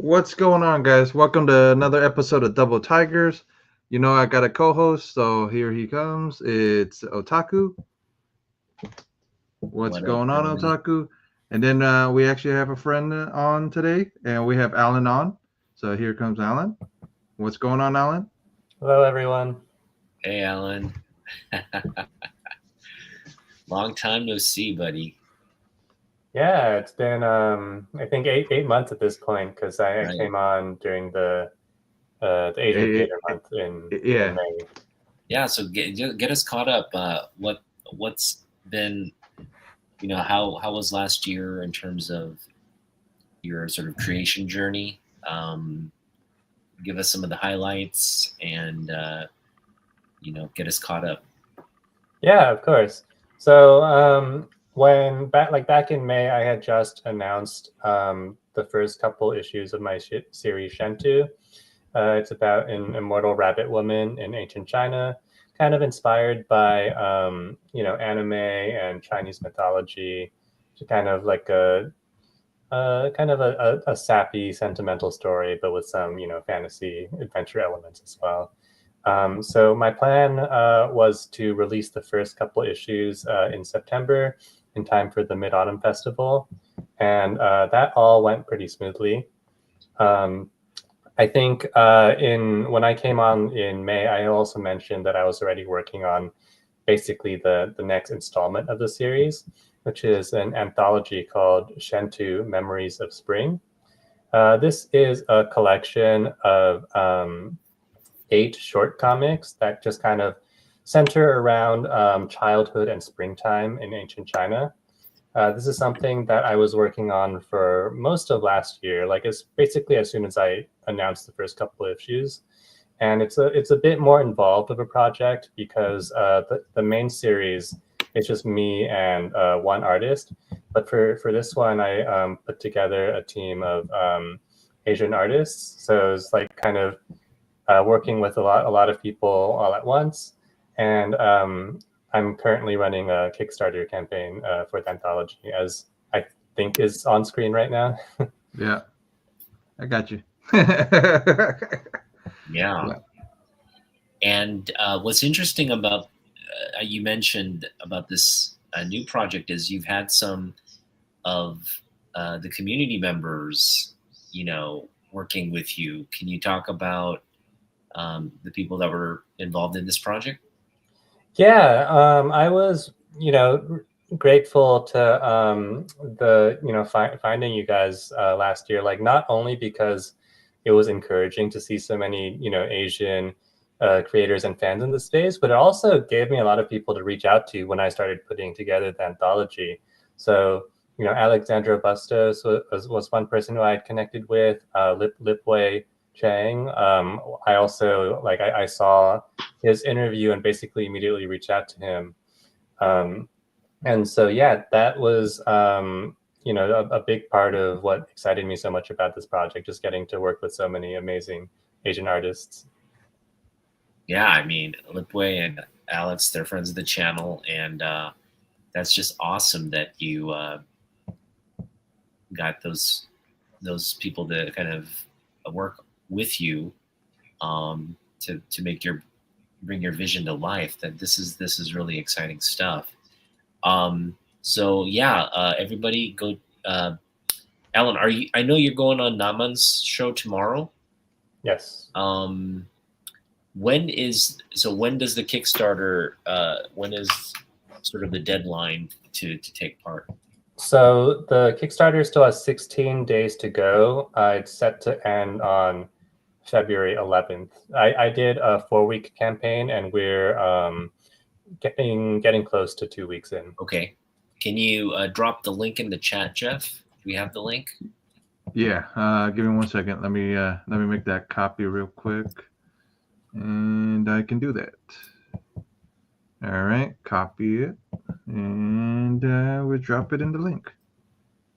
What's going on, guys? Welcome to another episode of Double Tigers. You know, I got a co host, so here he comes. It's Otaku. What's What up, going on, everybody? Otaku? And then we actually have a friend on today, and we have Alan on. So here comes Alan. What's going on, Alan? Hello, everyone. Hey, Alan. Long time no see, buddy. Yeah, it's been I think eight months at this point because I Right. came on during the Asian Eh, Theater Month in yeah. May. Yeah, so get us caught up. What's been, how was last year in terms of your sort of creation journey? Give us some of the highlights and get us caught up. Yeah, of course. So when back in May, I had just announced the first couple issues of my series Shentu. It's about an immortal rabbit woman in ancient China, kind of inspired by anime and Chinese mythology, to kind of like a sappy, sentimental story, but with some fantasy adventure elements as well. So my plan was to release the first couple issues in September, in time for the Mid Autumn Festival, and that all went pretty smoothly. Um, I think in when I came on in May, I also mentioned that I was already working on basically the next installment of the series, which is an anthology called Shentu Memories of Spring. This is a collection of 8 short comics that just kind of center around childhood and springtime in ancient China. This is something that I was working on for most of last year, like it's basically as soon as I announced the first couple of issues. And it's a bit more involved of a project because the main series is just me and one artist. But for this one, I put together a team of Asian artists. So it's like kind of working with a lot of people all at once. And I'm currently running a Kickstarter campaign for the anthology, as I think is on screen right now. Yeah. I got you. Yeah. Yeah. And what's interesting about you mentioned about this new project is you've had some of the community members, working with you. Can you talk about the people that were involved in this project? Yeah, I was, grateful to finding you guys last year. Like, not only because it was encouraging to see so many, Asian creators and fans in the space, but it also gave me a lot of people to reach out to when I started putting together the anthology. So, Alexandra Bustos was one person who I had connected with. Lipway Chang. I also I saw his interview and basically immediately reached out to him. And so, yeah, that was, a big part of what excited me so much about this project, just getting to work with so many amazing Asian artists. Yeah, I mean, Lipway and Alex, they're friends of the channel, and that's just awesome that you got those people to kind of work with you to make your bring your vision to life. That this is really exciting stuff. So yeah, everybody go. Alan, are you? I know you're going on Naman's show tomorrow. Yes. When does the Kickstarter? When is sort of the deadline to take part? So the Kickstarter still has 16 days to go. It's set to end on February 11th. I did a 4-week campaign, and we're getting close to 2 weeks in. Okay, can you drop the link in the chat, Jeff? Do we have the link? Yeah. Give me 1 second. Let me make that copy real quick. And I can do that. All right, copy it, and we'll drop it in the link.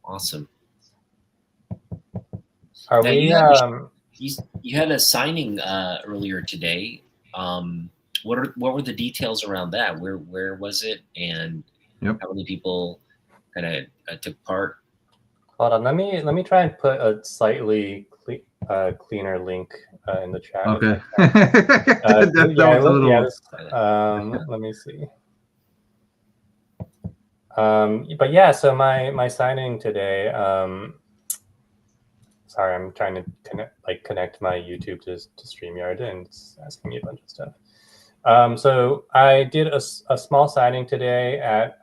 Awesome. Are Now, we? you had a signing earlier today. What were the details around that? Where was it, and Yep. how many people kind of took part? Hold on. Let me try and put a slightly cleaner link in the chat. Okay. That That was a little. yes. Let me see. But yeah, so my signing today. Sorry, I'm trying to connect my YouTube to StreamYard, and it's asking me a bunch of stuff. So I did a small signing today at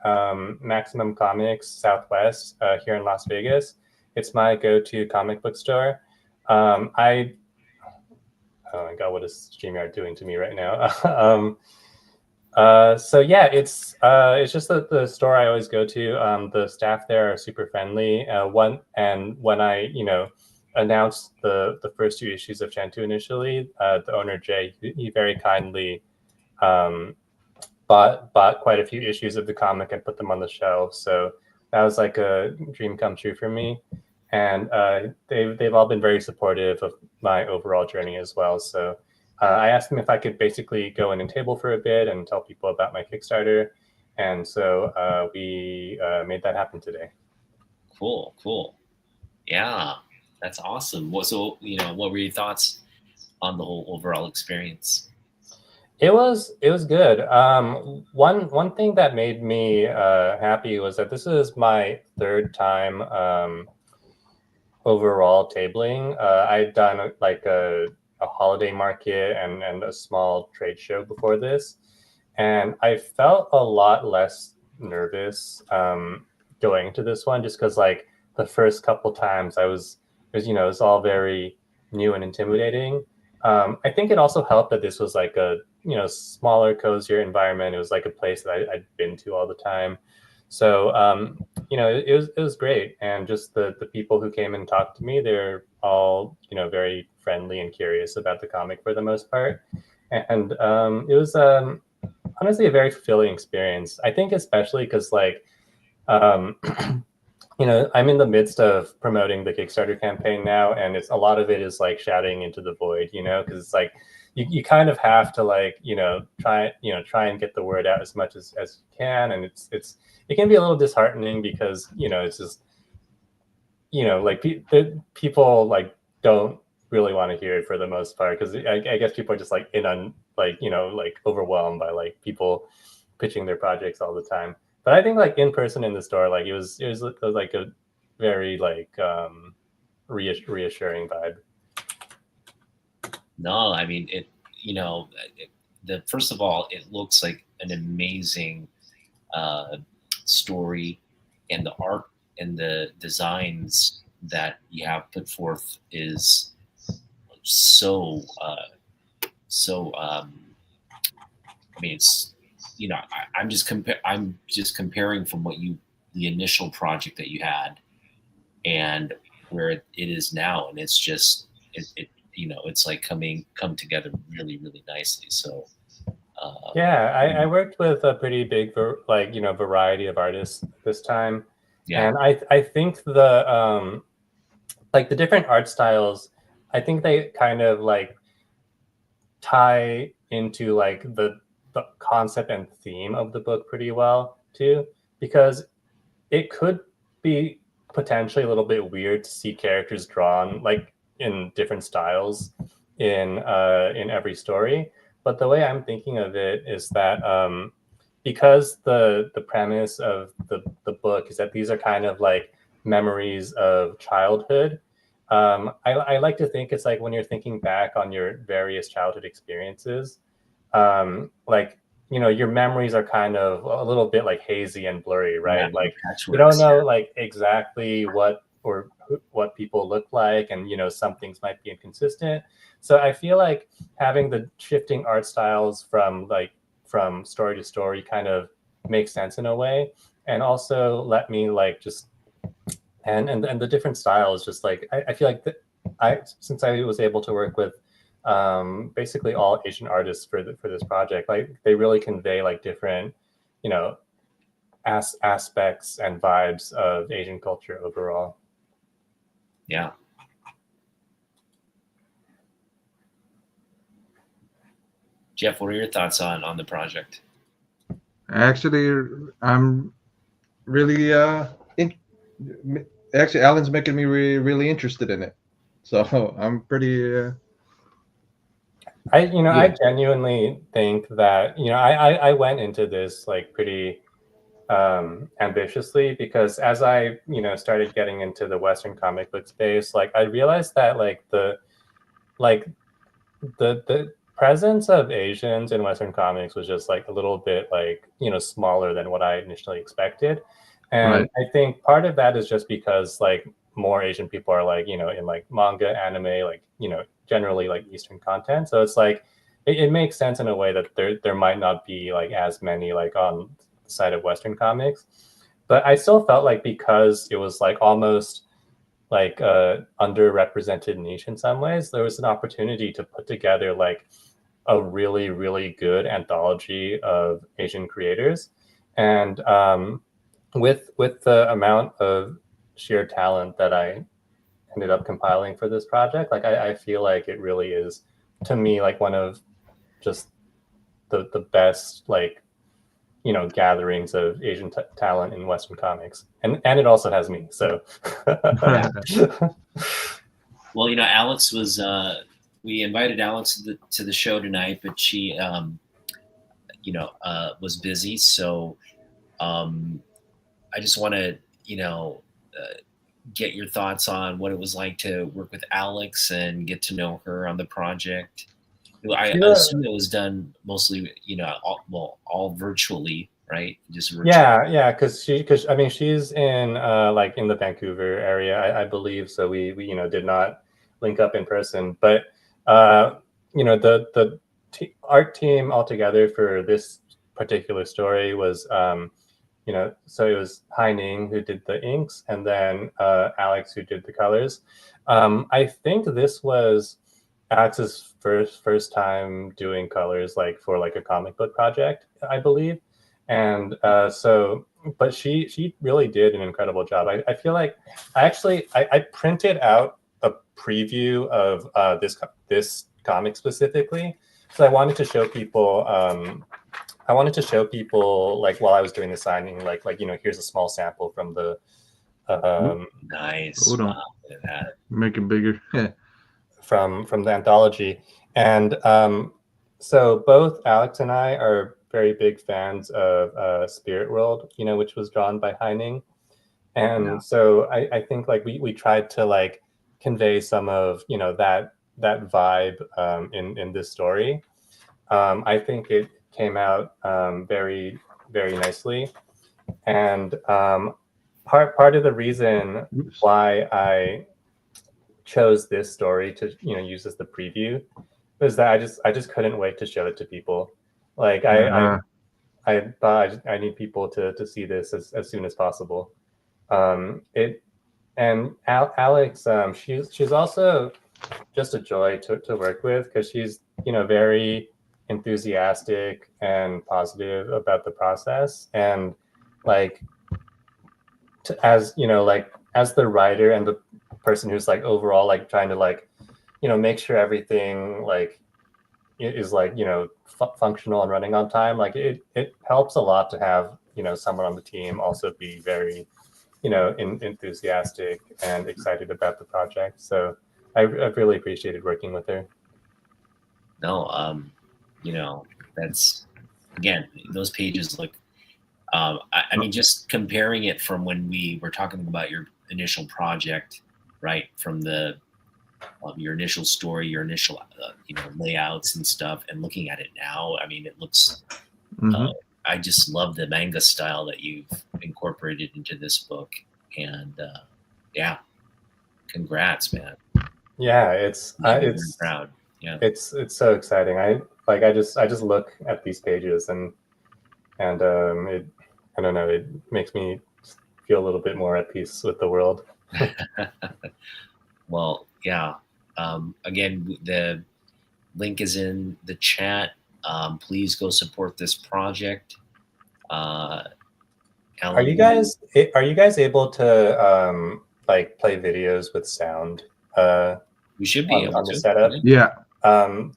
Maximum Comics Southwest here in Las Vegas. It's my go-to comic book store. Oh my God, what is StreamYard doing to me right now? So yeah, it's just the store I always go to. The staff there are super friendly. When I announced the first 2 issues of Chantu initially, the owner Jay, he very kindly bought quite a few issues of the comic and put them on the shelf. So that was like a dream come true for me. And they've all been very supportive of my overall journey as well. So I asked them if I could basically go in and table for a bit and tell people about my Kickstarter. And so we made that happen today. Cool. Yeah, that's awesome. So, what were your thoughts on the whole overall experience? It was good. One thing that made me happy was that this is my 3rd time overall tabling. I'd done like a holiday market and a small trade show before this, and I felt a lot less nervous going into this one, just because like the first couple times it was all very new and intimidating. I think it also helped that this was like a smaller, cozier environment. It was like a place that I'd been to all the time. So it was great, and just the people who came and talked to me, they're all very friendly and curious about the comic for the most part, and it was honestly a very fulfilling experience. I think especially because like I'm in the midst of promoting the Kickstarter campaign now, and a lot of it is like shouting into the void, because it's like you kind of have to like try and get the word out as much as you can, and it can be a little disheartening because it's just like people like don't really want to hear it for the most part, because I guess people are just like like overwhelmed by like people pitching their projects all the time. But I think like in person in the store, like it was like a very like reassuring vibe. No, I mean first of all, it looks like an amazing story, and the art and the designs that you have put forth is so I mean, it's I'm just comparing from the initial project that you had and where it is now, and it's just it's like come together really, really nicely. So yeah, I worked with a pretty big variety of artists this time. Yeah. And I think the like the different art styles, I think they kind of like tie into like the concept and theme of the book pretty well too, because it could be potentially a little bit weird to see characters drawn like in different styles in every story. But the way I'm thinking of it is that because the premise of the book is that these are kind of like memories of childhood, I like to think it's like when you're thinking back on your various childhood experiences, like your memories are kind of a little bit like hazy and blurry, right? Yeah, like you don't know like exactly what people look like, and some things might be inconsistent. So I feel like having the shifting art styles from story to story kind of makes sense in a way, and also let me like just and the different styles, just like I feel like since I was able to work with basically all Asian artists for this project, like they really convey like different aspects and vibes of Asian culture overall. Yeah. Jeff, what are your thoughts on the project? Actually, I'm really actually Alan's making me really interested in it. So I'm pretty. I Yeah. genuinely think that I went into this like pretty ambitiously, because as I started getting into the Western comic book space, like I realized that like the presence of Asians in Western comics was just like a little bit like smaller than what I initially expected, and Right. I think part of that is just because like more Asian people are like in like manga, anime, like generally like Eastern content. So it's like it makes sense in a way that there might not be like as many like on the side of Western comics, but I still felt like because it was like almost like underrepresented niche in some ways, there was an opportunity to put together like a really, really good anthology of Asian creators. And with the amount of sheer talent that I ended up compiling for this project, like I feel like it really is, to me, like one of just the best like gatherings of Asian talent in Western comics, and it also has me. So Well, Alex was. We invited Alex to the show tonight, but she, was busy. So I just want to, get your thoughts on what it was like to work with Alex and get to know her on the project. I Sure. assume it was done mostly, all virtually, right? Just virtually. Yeah, because I mean she's in like in the Vancouver area, I believe. So we did not link up in person, but the art team altogether for this particular story was so it was Hai Ning who did the inks, and then Alex who did the colors. I think this was Alex's first time doing colors like for like a comic book project, I believe. And but she really did an incredible job. I feel like I printed out a preview of this comic specifically, so I wanted to show people. I wanted to show people like while I was doing the signing, like here's a small sample from the Nice. Hold on. Wow, look at that. Make it bigger. from the anthology. And so both Alex and I are very big fans of Spirit World, which was drawn by Hai Ning. And so I think like we tried to like convey some of that vibe in this story. I think it came out very, very nicely. And part of the reason Oops. why I chose this story to use as the preview was that I just couldn't wait to show it to people. Like I thought I need people to see this as soon as possible. Alex, she's also just a joy to work with, because she's very enthusiastic and positive about the process, and like as like as the writer and the person who's like overall like trying to like make sure everything like is like functional and running on time, like it helps a lot to have someone on the team also be very enthusiastic and excited about the project. So I've really appreciated working with her. No, that's, again, those pages look. I mean, just comparing it from when we were talking about your initial project, right? From the your initial story, your initial layouts and stuff, and looking at it now, I mean, it looks. I just love the manga style that you've incorporated into this book, and yeah, congrats, man. Yeah, it's I'm proud. Yeah, it's so exciting. I just look at these pages and it, I don't know, it makes me feel a little bit more at peace with the world. Well, yeah. Again, the link is in the chat. Please go support this project. Are you guys able to like play videos with sound? We should be able on to. the setup. Yeah.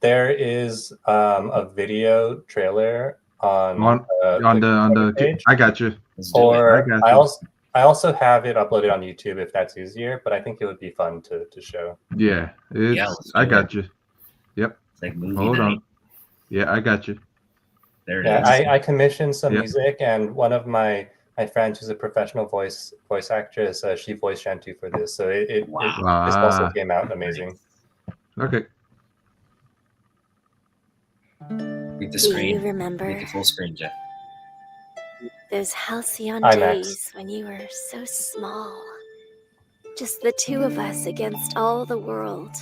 There is a video trailer on On the page. I got you. Or I got I you. also I also have it uploaded on YouTube if that's easier, but I think it would be fun to show. Yeah, it's. let's I do got you. Yep. It's like movie Hold night. on. Yeah, I got you. There it Yeah, is. I commissioned some Yep. music, and one of my friends who's a professional voice actress, she voiced Shantu for this, so this also Ah, came out amazing. okay. Make the Do screen. you remember Make it full screen, Jeff. those halcyon IMAX. days when you were so small? Just the two of us against all the world.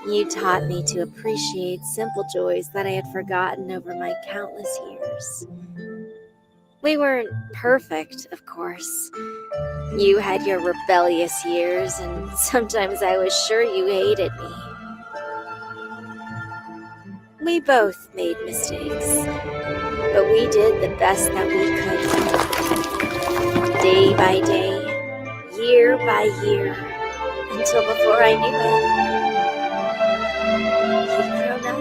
You taught me to appreciate simple joys that I had forgotten over my countless years. We weren't perfect, of course. You had your rebellious years, and sometimes I was sure you hated me. We both made mistakes, but we did the best that we could. Day by day, year by year, until before I knew it, you'd grown up.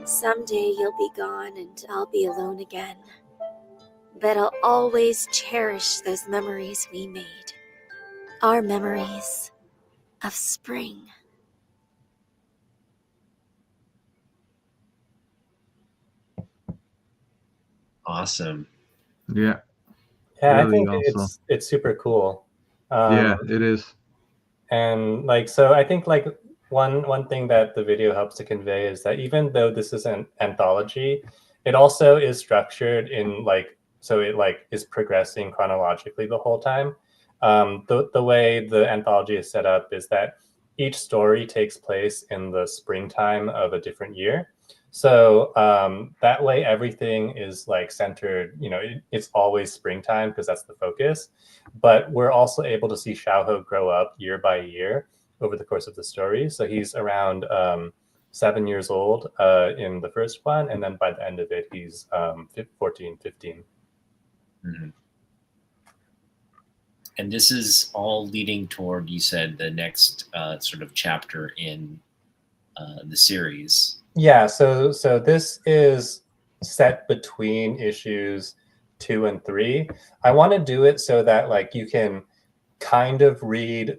Someday you'll be gone and I'll be alone again. But I'll always cherish those memories we made. Our memories of spring. Awesome. Yeah. Yeah, I Really think awesome. it's super cool. Yeah, it is. And so I think one thing that the video helps to convey is that even though this is an anthology, it also is structured in so it is progressing chronologically the whole time. The way the anthology is set up is that each story takes place in the springtime of a different year. So that way everything is centered, it's always springtime because that's the focus. But we're also able to see Xiaohe grow up year by year over the course of the story. So he's around 7 years old in the first one. And then by the end of it, he's 14, 15. Mm-hmm. And this is all leading toward, you said, the next sort of chapter in the series. Yeah, so this is set between issues 2 and 3. I want to do it so that you can kind of read,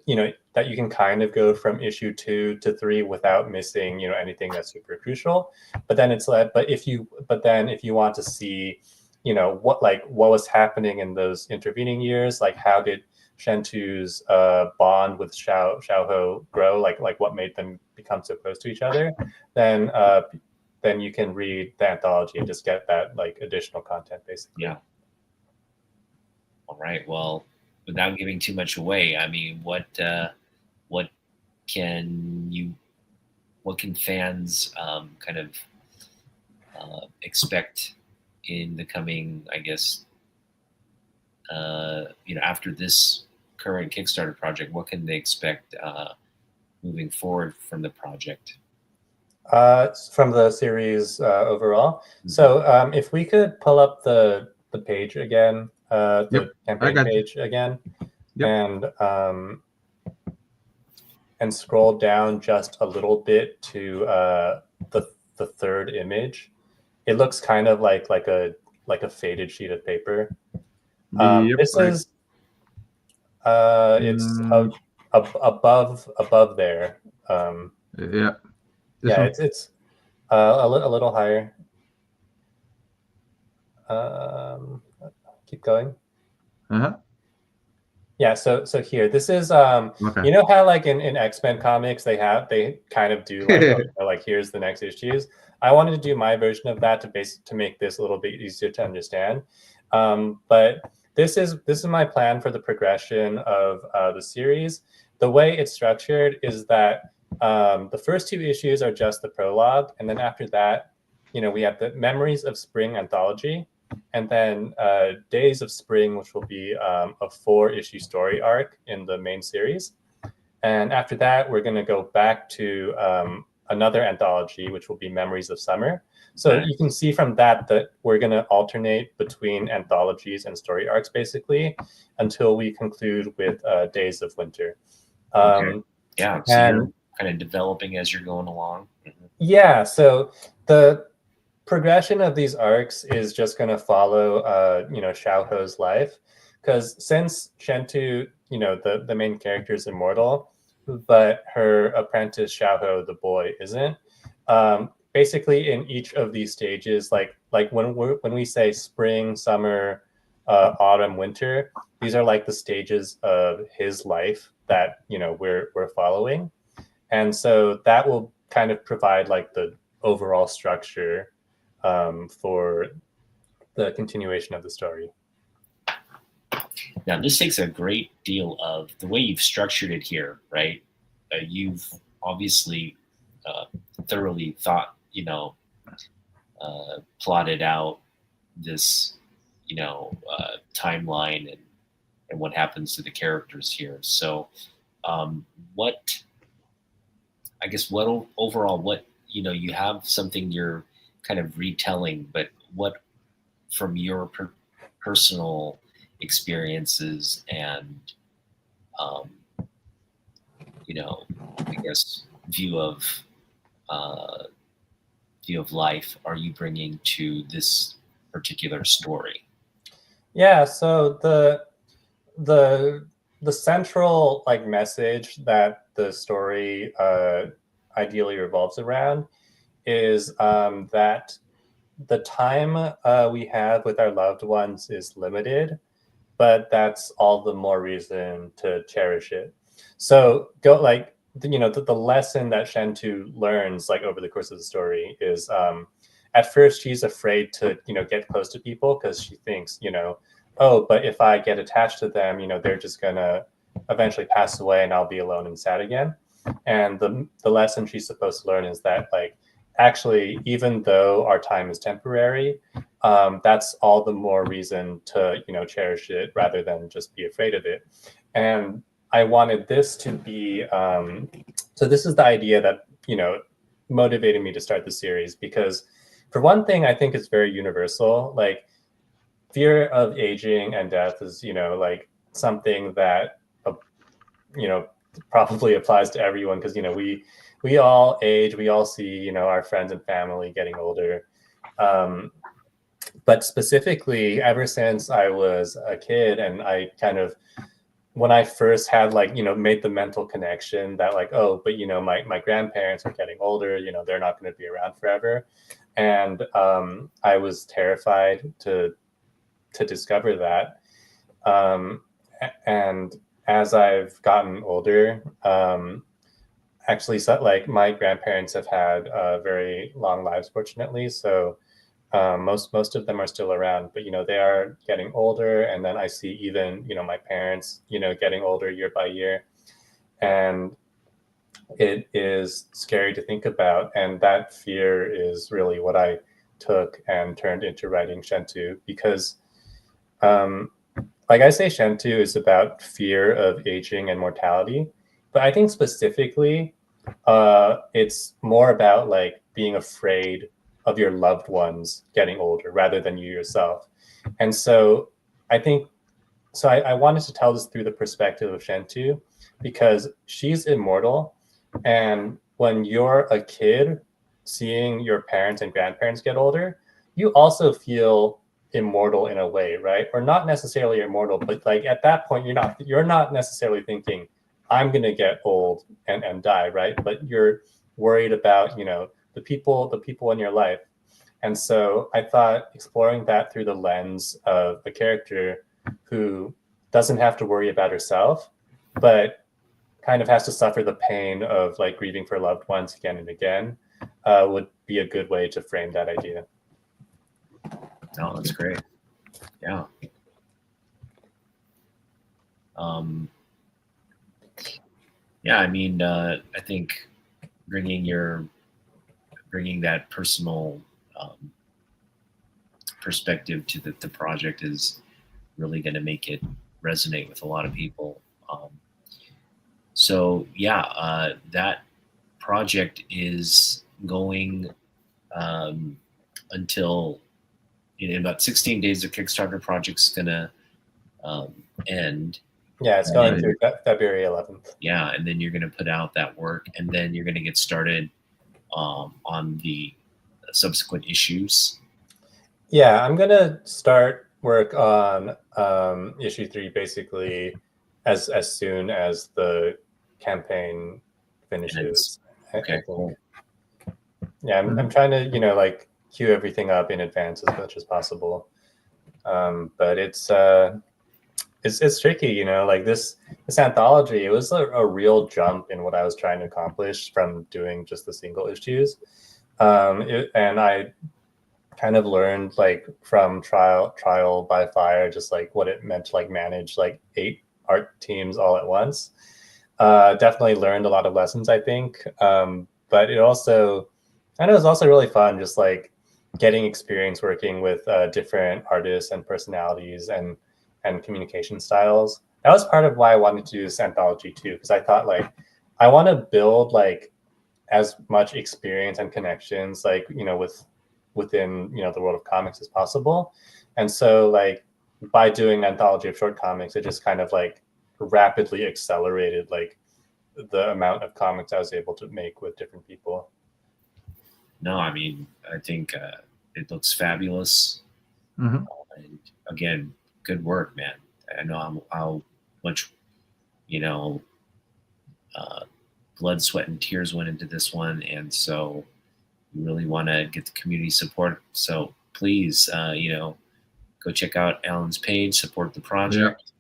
that you can kind of go from issue 2 to 3 without missing, anything that's super crucial. But then if you want to see, what was happening in those intervening years, how did Shantu's bond with Xiaohe grow, like what made them become so close to each other, then you can read the anthology and just get that additional content basically. Yeah. All right. Well, without giving too much away, I mean, what can fans kind of expect in the coming, I guess, after this current Kickstarter project? What can they expect moving forward from the project? From the series overall. Mm-hmm. So if we could pull up the page again, the campaign page again, and scroll down just a little bit to the third image. It looks kind of like a faded sheet of paper. This is it's above there. It's a little higher. Keep going. Yeah, so here, this is you know how in X-Men comics they kind of do here's the next issues. I wanted to do my version of that to make this a little bit easier to understand. But this is my plan for the progression of the series. The way it's structured is that the first 2 issues are just the prologue, and then after that, we have the Memories of Spring anthology, and then Days of Spring, which will be a 4-issue story arc in the main series. And after that, we're going to go back to another anthology, which will be Memories of Summer. So you can see from that we're going to alternate between anthologies and story arcs, basically, until we conclude with Days of Winter. Okay. Yeah, so you're kind of developing as you're going along? Yeah, so the progression of these arcs is just going to follow, Xiaoho's life, because since Shentu, the main character is immortal, but her apprentice Xiaoho, the boy, isn't. Basically, in each of these stages, like when we say spring, summer, autumn, winter, these are like the stages of his life that we're following, and so that will kind of provide like the overall structure for the continuation of the story. Now, this takes a great deal of the way you've structured it here, right? You've obviously thoroughly thought, plotted out this, timeline and what happens to the characters here. So, what overall, what, you have something you're kind of retelling, but what from your personal experiences and, I guess view of life are you bringing to this particular story? Yeah, so the central like message that the story ideally revolves around is that the time we have with our loved ones is limited, but that's all the more reason to cherish it. So go like the lesson that Shentu learns like over the course of the story is at first she's afraid to get close to people because she thinks oh, but if I get attached to them, they're just gonna eventually pass away and I'll be alone and sad again. And the lesson she's supposed to learn is that like actually, even though our time is temporary, that's all the more reason to cherish it rather than just be afraid of it. And I wanted this to be so this is the idea that motivated me to start the series, because for one thing, I think it's very universal. Like fear of aging and death is like something that probably applies to everyone, because we all age, we all see our friends and family getting older, but specifically ever since I was a kid, and I kind of, when I first had like made the mental connection that like, oh, but my grandparents are getting older, they're not going to be around forever, and I was terrified to discover that, and as I've gotten older, actually, so, like my grandparents have had very long lives, fortunately. So most of them are still around, but they are getting older. And then I see even my parents getting older year by year, and it is scary to think about. And that fear is really what I took and turned into writing Shentu, because like I say, Shentu is about fear of aging and mortality, but I think specifically it's more about like being afraid of your loved ones getting older rather than you yourself. And so I think, so I wanted to tell this through the perspective of Shentu, because she's immortal, and when you're a kid seeing your parents and grandparents get older, you also feel immortal in a way, right? Or not necessarily immortal, but like at that point you're not necessarily thinking I'm gonna get old and die, right? But you're worried about the people in your life. And so I thought exploring that through the lens of a character who doesn't have to worry about herself, but kind of has to suffer the pain of like grieving for loved ones again and again, would be a good way to frame that idea. Oh, that's great. Yeah. Yeah, I mean, I think bringing that personal perspective to the project is really going to make it resonate with a lot of people. So yeah, that project is going until in about 16 days. The Kickstarter project's going to end, Yeah, it's And going then- through February 11th. Yeah, and then you're going to put out that work, and then you're going to get started on the subsequent issues. Yeah, I'm gonna start work on issue 3 basically as soon as the campaign finishes. I Okay, think. cool. Yeah, I'm trying to like queue everything up in advance as much as possible. But it's tricky, like this anthology. It was a real jump in what I was trying to accomplish from doing just the single issues, and I kind of learned like from trial by fire, just like what it meant to like manage like 8 art teams all at once. Definitely learned a lot of lessons, I think. But it also, I know, it was also really fun, just like getting experience working with different artists and personalities and communication styles. That was part of why I wanted to do this anthology too, because I thought like I want to build like as much experience and connections like within the world of comics as possible. And so like by doing an anthology of short comics, it just kind of like rapidly accelerated like the amount of comics I was able to make with different people. No, I mean, I think it looks fabulous. Mhm. And again, good work, man. I know how much, blood, sweat, and tears went into this one. And so you really want to get the community support. So please, go check out Alan's page, support the project.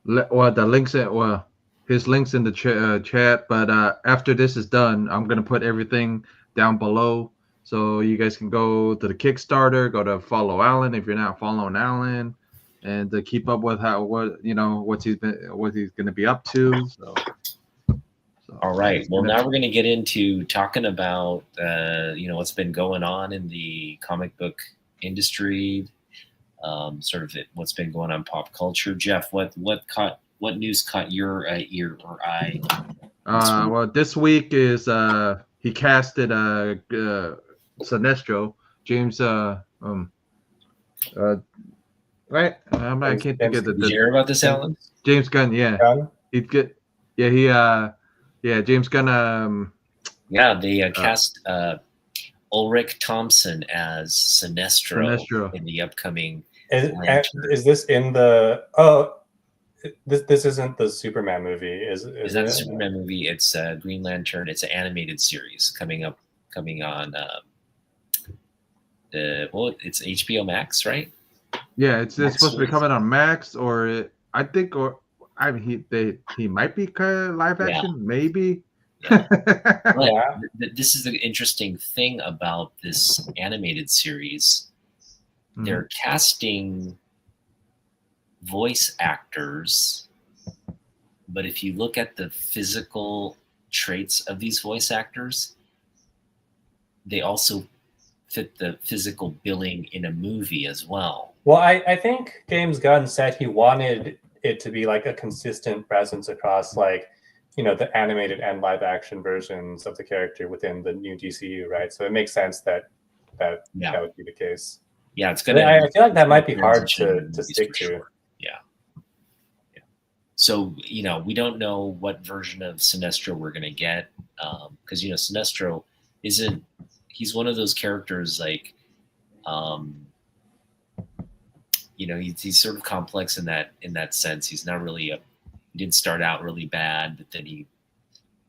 Well, the links his links in the chat. But after this is done, I'm gonna put everything down below, so you guys can go to the Kickstarter, go to follow Alan if you're not following Alan, and to keep up with what he's gonna be up to. So All right. Well, now we're going to get into talking about what's been going on in the comic book industry, sort of what's been going on in pop culture. Jeff, what news caught your ear or eye? Well, this week is he casted Sinestro, James right? I can't think of Did you hear about this, Alan? James Gunn, yeah. Gunn? He'd get James Gunn. Yeah, they cast Ulrich Thompson as Sinestro in the upcoming. Is this in the? Oh, this isn't the Superman movie. Is that the Superman movie? It's Green Lantern. It's an animated series coming on. It's HBO Max, right? Yeah, it's supposed to be coming on Max, he might be live action, maybe. Yeah. This is the interesting thing about this animated series. Mm-hmm. They're casting voice actors, but if you look at the physical traits of these voice actors, they also fit the physical billing in a movie as well. Well, I think James Gunn said he wanted it to be like a consistent presence across like, the animated and live action versions of the character within the new DCU, right? So it makes sense that would be the case. Yeah, it's gonna. I feel like that might be hard to stick to. Sure. Yeah. So we don't know what version of Sinestro we're gonna get, because Sinestro isn't. He's one of those characters like, he's sort of complex in that sense. He's not really he didn't start out really bad, but then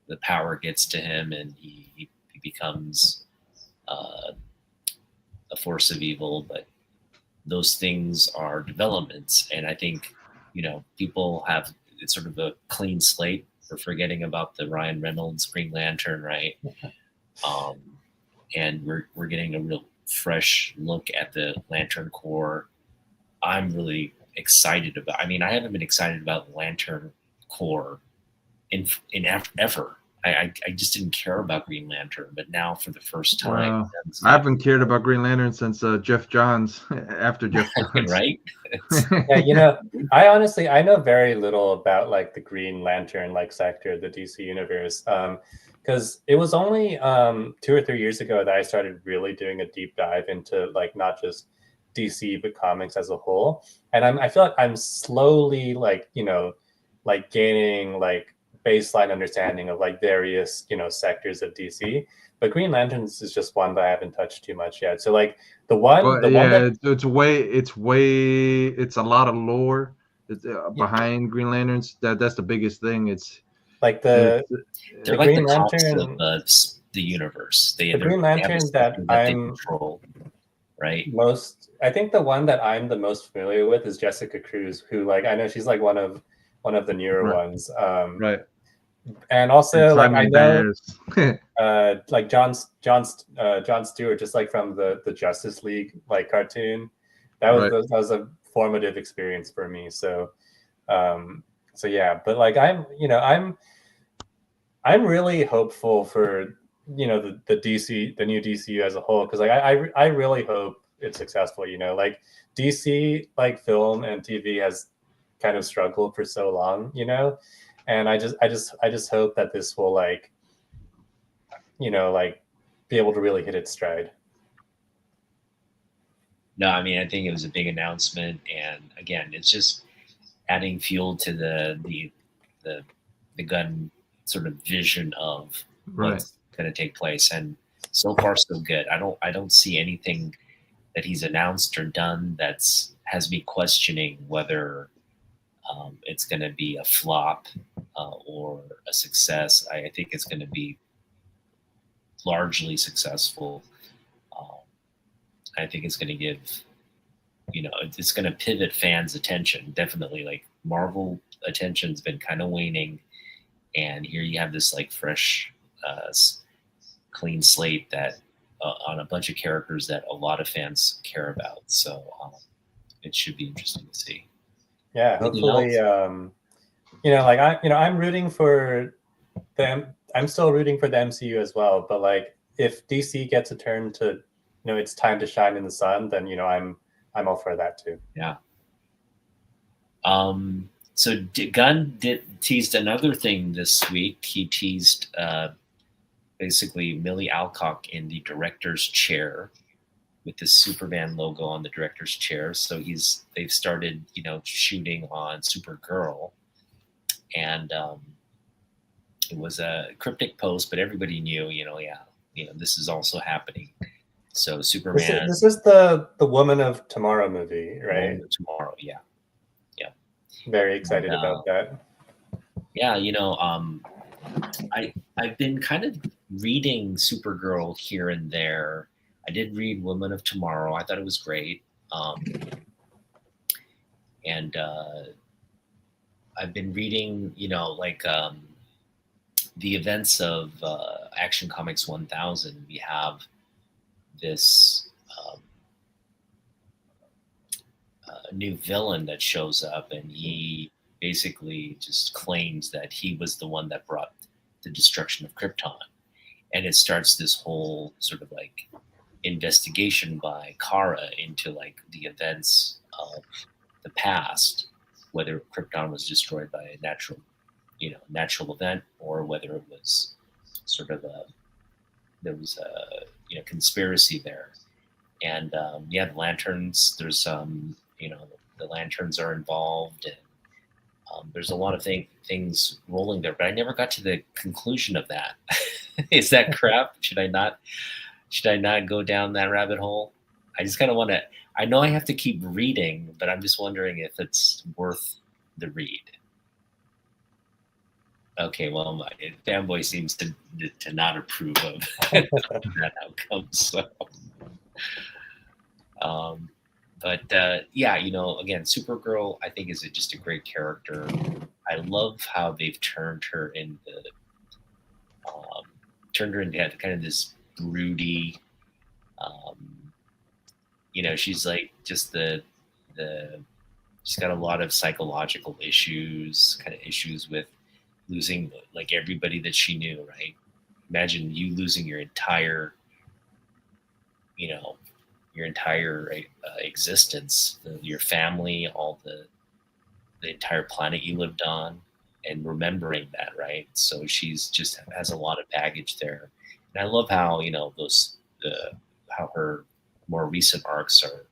the power gets to him and he becomes a force of evil. But those things are developments, and I think people have it's sort of a clean slate for forgetting about the Ryan Reynolds Green Lantern, right? And we're getting a real fresh look at the Lantern Corps. I'm really excited about. I mean, I haven't been excited about Lantern Corps in ever. I just didn't care about Green Lantern, but now for the first time, wow. I haven't cared about Green Lantern since Jeff Johns. After Jeff Johns, right? Yeah, I know very little about like the Green Lantern like sector of the DC universe, because it was only 2 or 3 years ago that I started really doing a deep dive into like not just DC but comics as a whole, and I feel like I'm slowly like like gaining like baseline understanding of like various, you know, sectors of DC. But Green Lanterns is just one that I haven't touched too much yet. So like the one yeah, that it's a lot of lore behind Green Lanterns. That's the biggest thing. like They're the like the Green cops of Lantern, the universe. the Green They have a Lantern that sector that they control, right? I think the one that I'm the most familiar with is Jessica Cruz, who like I know she's like one of the newer Right. ones. Right. And also like I Simon know Bears. like John Stewart, just like from the Justice League like cartoon. Right. That was a formative experience for me. So so yeah, but like I'm really hopeful for, you know, the new DCU as a whole, because like I really hope it's successful. You know, like DC like film and TV has kind of struggled for so long, you know, and I just hope that this will like, you know, like be able to really hit its stride. No, I mean I think it was a big announcement, and again, it's just adding fuel to the gun sort of vision of Right. what's going to take place. And so far so good. I don't see anything that he's announced or done has me questioning whether it's going to be a flop or a success. I think it's going to be largely successful. Um, I think it's going to give, you know, it's going to pivot fans' attention. Definitely, like Marvel attention's been kind of waning, and here you have this like fresh, clean slate that on a bunch of characters that a lot of fans care about. So it should be interesting to see. Yeah, Anything hopefully, else? you know, like I'm rooting for them. I'm still rooting for the MCU as well. But like, if DC gets a turn to, you know, it's time to shine in the sun, then you know, I'm all for that too. Yeah. So Gunn teased another thing this week. He teased basically Millie Alcock in the director's chair with the Superman logo on the director's chair. So they've started, you know, shooting on Supergirl, and it was a cryptic post, but everybody knew, you know, this is also happening. So Superman. This is the Woman of Tomorrow movie, right? Woman of Tomorrow, yeah. Very excited about that. Yeah, you know, I've been kind of reading Supergirl here and there. I did read Woman of Tomorrow. I thought it was great. And I've been reading, you know, like the events of Action Comics 1000. We have this new villain that shows up, and he basically just claims that he was the one that brought the destruction of Krypton. And it starts this whole sort of like investigation by Kara into like the events of the past, whether Krypton was destroyed by a natural event, or whether it was sort of there was a conspiracy there. And the Lanterns, there's some, the Lanterns are involved, and there's a lot of things rolling there, but I never got to the conclusion of that. Is that crap? Should I not go down that rabbit hole? I just kind of want to, I know I have to keep reading, but I'm just wondering if it's worth the read. Okay, well, my fanboy seems to not approve of that outcome. So, yeah, again, Supergirl, I think is just a great character. I love how they've turned her into kind of this broody. She's like just she's got a lot of psychological issues, kind of issues with losing like everybody that she knew, right? Imagine you losing your entire existence, your family, all the entire planet you lived on, and remembering that, right? So she's just has a lot of baggage there, and I love how how her more recent arcs are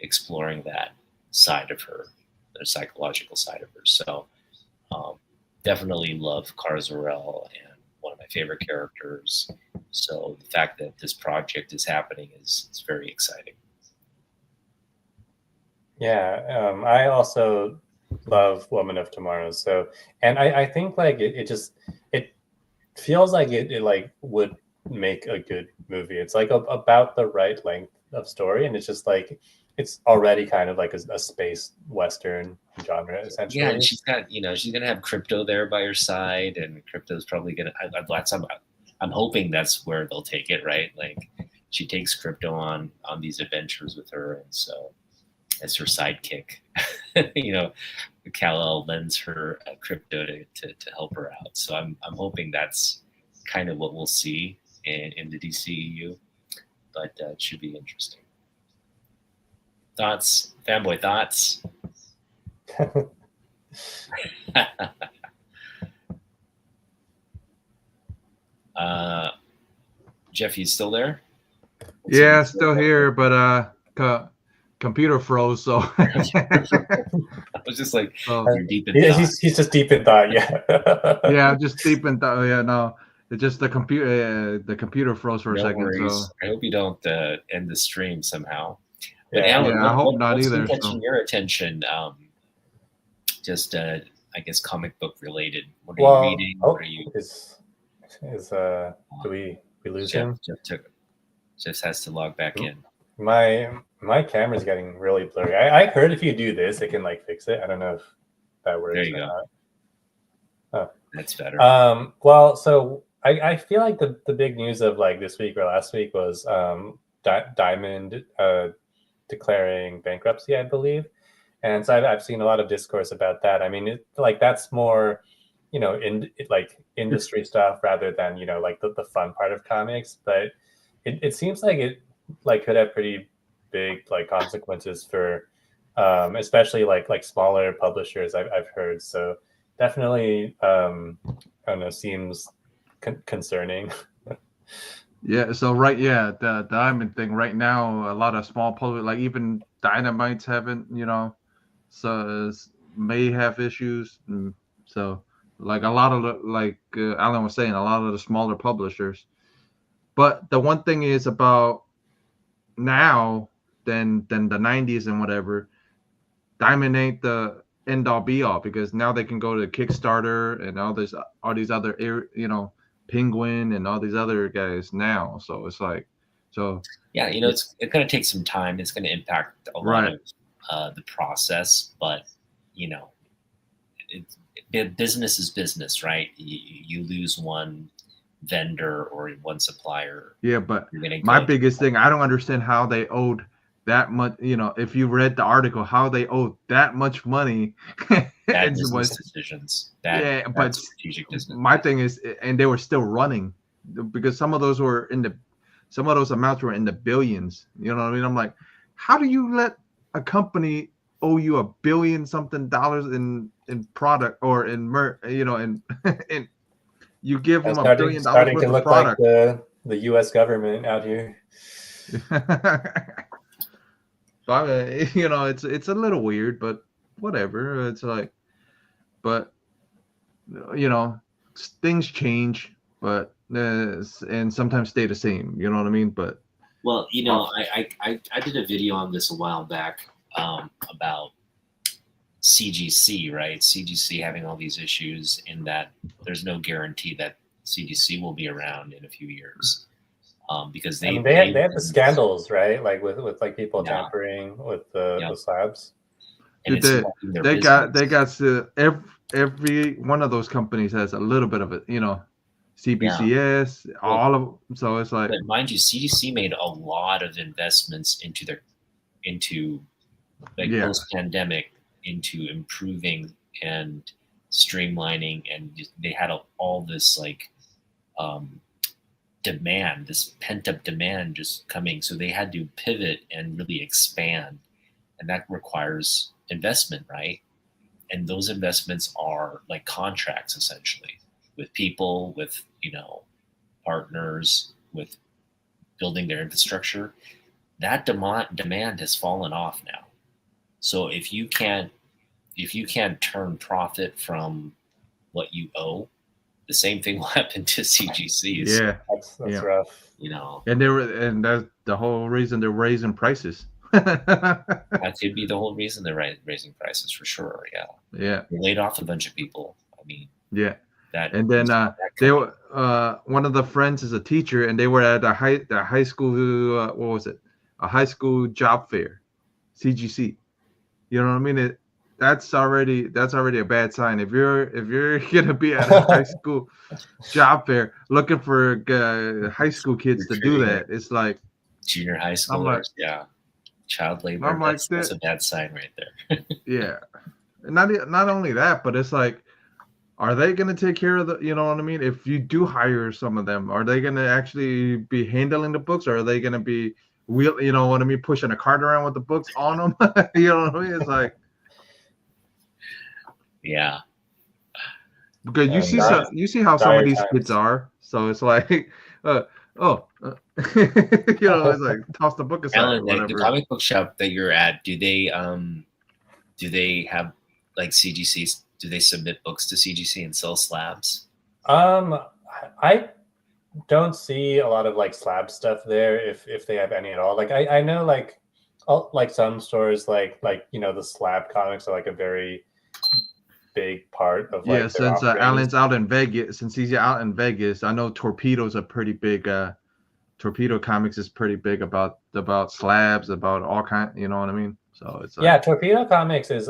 exploring that side of her, the psychological side of her. So Definitely love Kara Zor-El and one of my favorite characters. So the fact that this project is happening is very exciting. Yeah, I also love Woman of Tomorrow. So, and I think like it feels like it like would make a good movie. It's like about the right length of story, and it's just like it's already kind of like a space western genre essentially. Yeah, and she's got, she's gonna have Crypto there by her side, and Crypto's probably gonna. I'm hoping that's where they'll take it, right? Like she takes Crypto on these adventures with her, and so as her sidekick, Kal-El lends her Crypto to help her out. So I'm hoping that's kind of what we'll see in the DCEU, but it should be interesting. Thoughts, fanboy thoughts? Jeff, you still there? Yeah, still here, but computer froze. So I was just like, you're deep in thought. He's just deep in thought. Yeah. Yeah, I'm just deep in thought. Yeah, no, it's just the computer froze for a second. Worries. So I hope you don't end the stream somehow. Yeah, but Alan, I hope not what's either. Catching So. your attention, just I guess comic book related. What are you reading? What are you? Do we lose him? Jeff has to log back in. My camera's getting really blurry. I heard if you do this, it can like fix it. I don't know if that works. There you or go. not. Oh. That's better. Well, so I feel like the big news of like this week or last week was Diamond declaring bankruptcy, I believe. And so I've seen a lot of discourse about that. I mean, that's more, like industry stuff rather than, like the fun part of comics. But it seems like it like could have pretty big like consequences for especially like smaller publishers I've heard. So definitely, I don't know, seems concerning. Yeah, so the Diamond thing right now, a lot of small public, like even Dynamites haven't, so may have issues. And so like a lot of Alan was saying, a lot of the smaller publishers. But the one thing is about now than the 90s and whatever, Diamond ain't the end all be all, because now they can go to Kickstarter and all these other Penguin and all these other guys now. So it's like, yeah, it's going to take some time. It's going to impact a lot of the process, but business is business, right? You lose one vendor or one supplier. Yeah, but my biggest thing, I don't understand how they owed that much. If you read the article, how they owed that much money. Bad business decisions. Bad strategic business. My thing is, and they were still running, because some of those amounts were in the billions. You know what I mean? I'm like, how do you let a company owe you $1 billion something in product or in and you give them $1 billion worth of product? Like the U.S. government out here. But it's a little weird, but whatever. It's like, but things change, but and sometimes stay the same. You know what I mean? But well, I did a video on this a while back about CGC, right? CGC having all these issues, in that there's no guarantee that CGC will be around in a few years. Because they had the scandals, right? Like with like people tampering with the slabs. And they got every one of those companies has a little bit of it, CBCS, all of them. So it's like, but mind you, CGC made a lot of investments into post-pandemic, into improving and streamlining, and they had all this like demand, this pent-up demand just coming, so they had to pivot and really expand, and that requires investment, right? And those investments are like contracts, essentially, with people, with partners, with building their infrastructure. That demand has fallen off now. So if you can't if you can't turn profit from what you owe, the same thing will happen to CGCs. Yeah, That's Yeah. rough. You know, and that's the whole reason they're raising prices. that could be the whole reason they're raising prices for sure. Yeah, Yeah, they laid off a bunch of people. I mean, yeah. that And then that they company- were one of the friends is a teacher, and they were at the high school. What was it? A high school job fair, CGC. You know what I mean? That's already a bad sign. If you're gonna be at a high school job fair looking for high school kids to do that, it's like junior high I'm like- schoolers, yeah, child labor. I'm like That's a bad sign right there. yeah. Not only that, but it's like, are they gonna take care of the? You know what I mean? If you do hire some of them, are they gonna actually be handling the books, or are they gonna be you know what I mean, pushing a cart around with the books on them? You know what I mean? It's like, Yeah, because you see dire- you see how some of dire these times. kids are, so it's like you know, it's like toss the book aside, Alan, or the whatever. comic book shop that you're at, do they have like CGCs? Do they submit books to CGC and sell slabs? I don't see a lot of like slab stuff there, if they have any at all. Like I know like some stores like you know, the slab comics are like a very big part of like Yeah, their since offerings. Alan's out in Vegas, since he's out in Vegas, I know Torpedo's a pretty big. Torpedo Comics is pretty big about slabs, about all kind. You know what I mean? So it's like, Yeah, Torpedo Comics is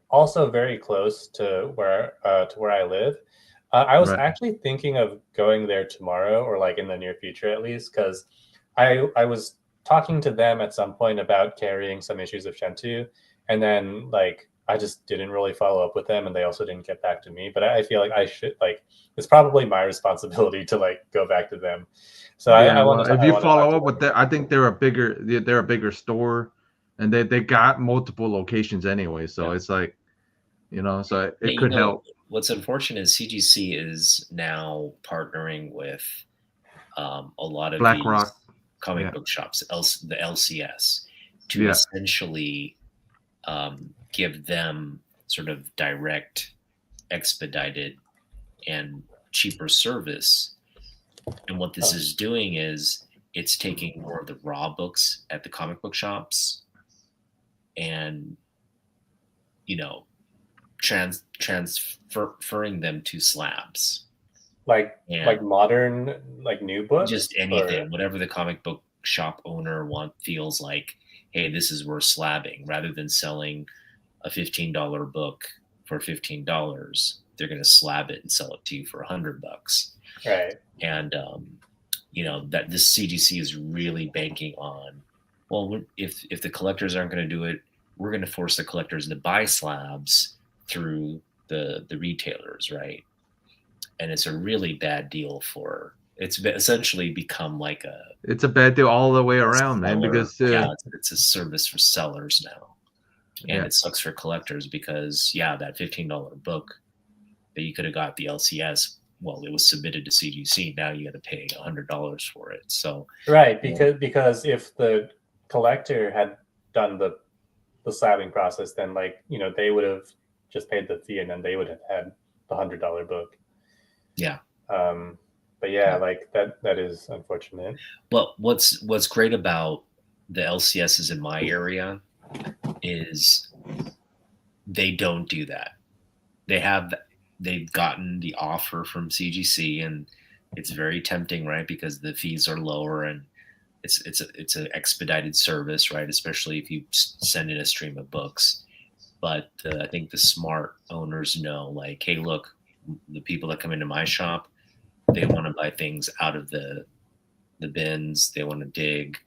also very close to where I live. I was Right. actually thinking of going there tomorrow, or like in the near future at least, because I was talking to them at some point about carrying some issues of Shentu, and then like I just didn't really follow up with them, and they also didn't get back to me. But I feel like I should, like, it's probably my responsibility to like go back to them. So yeah. I want to. If you follow up with that, I think they're a bigger store, and they got multiple locations anyway. So Yeah. it's like, you know, so it Yeah, you could know, help. What's unfortunate is CGC is now partnering with a lot of BlackRock. these comic Yeah. book shops, the LCS, to Yeah. essentially give them sort of direct, expedited, and cheaper service. And what this is doing is it's taking more of the raw books at the comic book shops and, you know, transferring them to slabs. like And modern, like new books, just anything, whatever the comic book shop owner feels like, hey, this is worth slabbing, rather than selling a $15 book for $15, they're going to slab it and sell it to you for $100. right? And you know, that this CGC is really banking on, well, if the collectors aren't going to do it, we're going to force the collectors to buy slabs through the retailers, right? And it's a really bad deal it's essentially become like It's a bad deal all the way around, man. seller. Because Yeah, it's a service for sellers now, and Yeah. it sucks for collectors because that $15 book that you could have got at the LCS, well, it was submitted to CGC. Now you got to pay $100 for it. So Right, because if the collector had done the slabbing process, then like, you know, they would have just paid the fee, and then they would have had the $100 book. Yeah. But yeah, like that is unfortunate. Well, what's great about the LCSs in my area is they don't do that. They've gotten the offer from CGC, and it's very tempting, right? Because the fees are lower, and it's an expedited service, right? Especially if you send in a stream of books. But I think the smart owners know, like, hey, look, the people that come into my shop, they want to buy things out of the bins. They want to dig.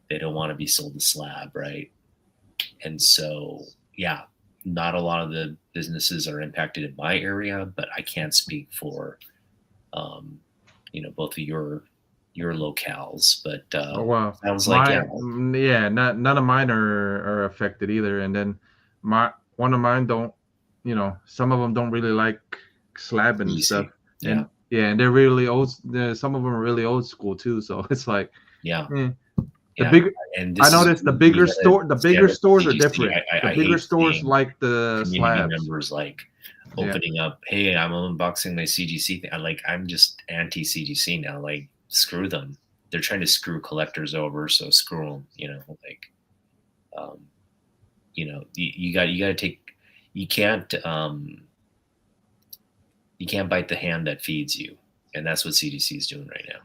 They don't want to be sold to slab, right? And so, not a lot of the businesses are impacted in my area, but I can't speak for, both of your locales. But sounds like none of mine are affected either. And then one of mine don't, some of them don't really like slab and stuff. Yeah. And they're really old. Some of them are really old school too. So it's like, The Yeah, big, and I this is noticed the you bigger gotta store, the bigger understand with stores are CGC, different. The I bigger hate stores seeing like the community slabs. members like Yeah. opening up, hey, I'm unboxing my CGC thing. I'm just anti CGC now. Like, screw them. They're trying to screw collectors over, so screw them. You got to take. You can't bite the hand that feeds you, and that's what CGC is doing right now.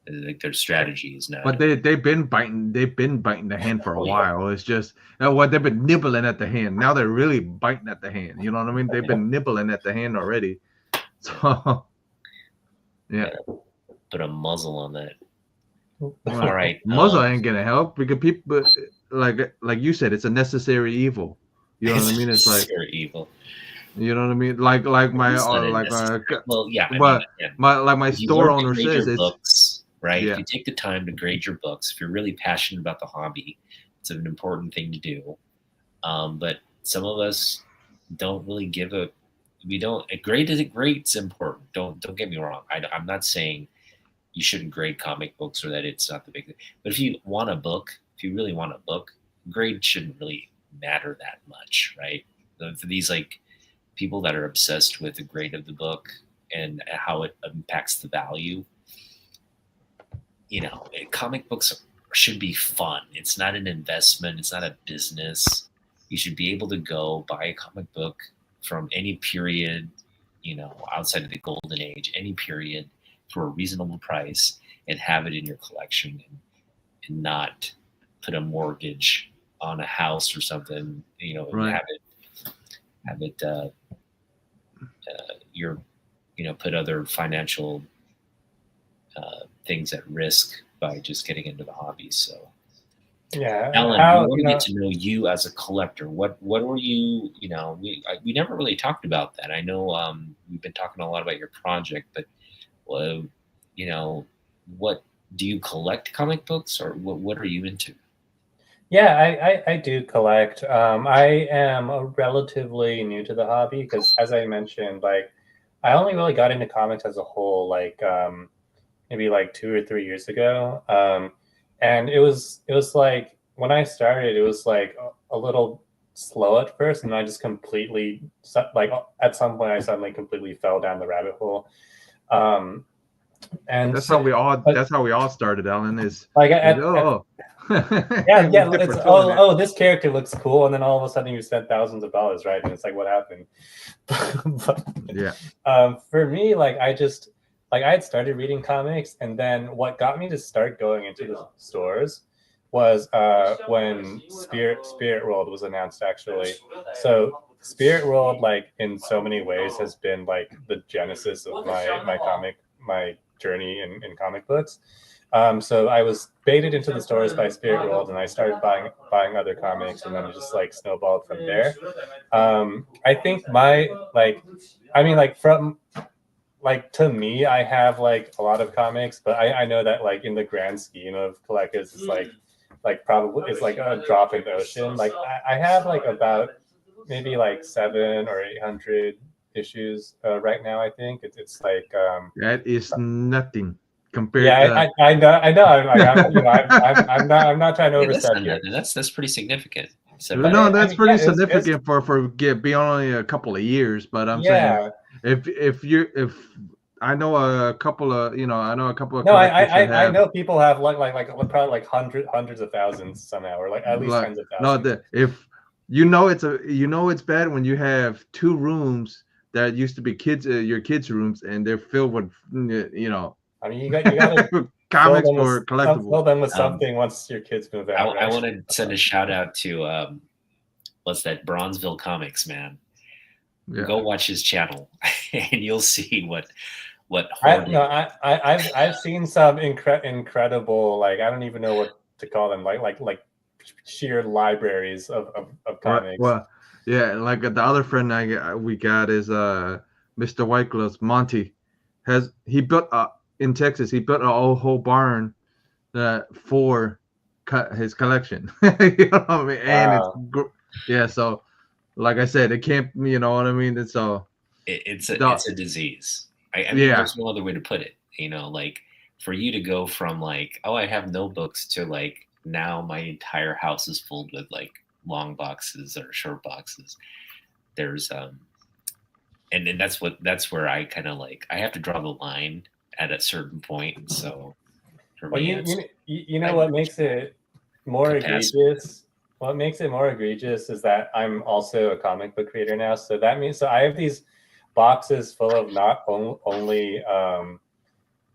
Like, their strategy is not. But they've been biting the hand for a Oh, yeah. while. It's just what they've been nibbling at the hand. Now they're really biting at the hand. You know what I mean? They've been nibbling at the hand already. So yeah. Put a muzzle on that. Well, All right. muzzle ain't gonna help because people like you said, it's a necessary evil. You know what I mean? It's like Necessary evil. you know what I mean? Like my It's not like well, yeah. but Again, my if you store learn to owner grade says your it's books, right? Yeah. If you take the time to grade your books, if you're really passionate about the hobby, it's an important thing to do. But some of us don't really give a. We don't. A grade is Grade's important. Don't get me wrong. I'm not saying you shouldn't grade comic books or that it's not the big thing. But if you want a book, if you really want a book, grade shouldn't really matter that much, right? For these like people that are obsessed with the grade of the book and how it impacts the value, comic books should be fun. It's not an investment. It's not a business. You should be able to go buy a comic book from any period, outside of the golden age, any period, for a reasonable price, and have it in your collection, and not put a mortgage on a house or something, and Right. have it put other financial things at risk by just getting into the hobby. So Yeah. Alan, we want to get to know you as a collector. What were you? We never really talked about that. I know we've been talking a lot about your project, but what do you collect comic books, or what are you into? Yeah, I do collect. I am relatively new to the hobby because, as I mentioned, like I only really got into comics as a whole, like maybe like 2 or 3 years ago. And it was like when I started, it was like a little slow at first, and I just completely like at some point I suddenly completely fell down the rabbit hole. And that's how we all started, Alan. Is like yeah, it's this character looks cool, and then all of a sudden you spent thousands of dollars, right? And it's like, what happened? But, yeah. For me, like I had started reading comics, and then what got me to start going into the stores was when Spirit World was announced, actually. So Spirit World, like in so many ways, has been like the genesis of my journey in comic books. So I was baited into the stores by Spirit World, and I started buying other comics, and then it just like snowballed from there. I think to me, I have like a lot of comics, but I know that like in the grand scheme of collectors, it's like probably it's like a drop in the ocean. Like I have like about maybe like 700 or 800 issues right now. I think it's like that is nothing compared. Yeah, I know. I'm not trying to overstep here. That's pretty significant. No, that's pretty significant for being only a couple of years. But I'm saying if I know a couple of No, I know people have like probably like hundreds of thousands somehow, or like at least tens of thousands. No, if it's bad when you have 2 rooms that used to be your kids' rooms, and they're filled with I mean, you got to comics for collectibles. Fill them with something once your kids move out. I want to send a shout out to what's that, Bronzeville Comics, man. Yeah. Go watch his channel, and you'll see what. I've seen some incredible, like I don't even know what to call them, like sheer libraries of comics. Well, yeah, like the other friend we got is Mr. Whitegloves. Monty he built in Texas. He built a whole barn for his collection. You know what I mean? And it's so like I said, it can't. You know what I mean? It's a disease. I mean, there's no other way to put it. Like for you to go from like, oh, I have no books, to like, now my entire house is filled with like long boxes or short boxes. There's and that's where I kind of like I have to draw the line at a certain point. So for Well, me, you know I- what makes it more Capacity. egregious? What makes it more egregious is that I'm also a comic book creator now. So that means so I have these boxes full of not only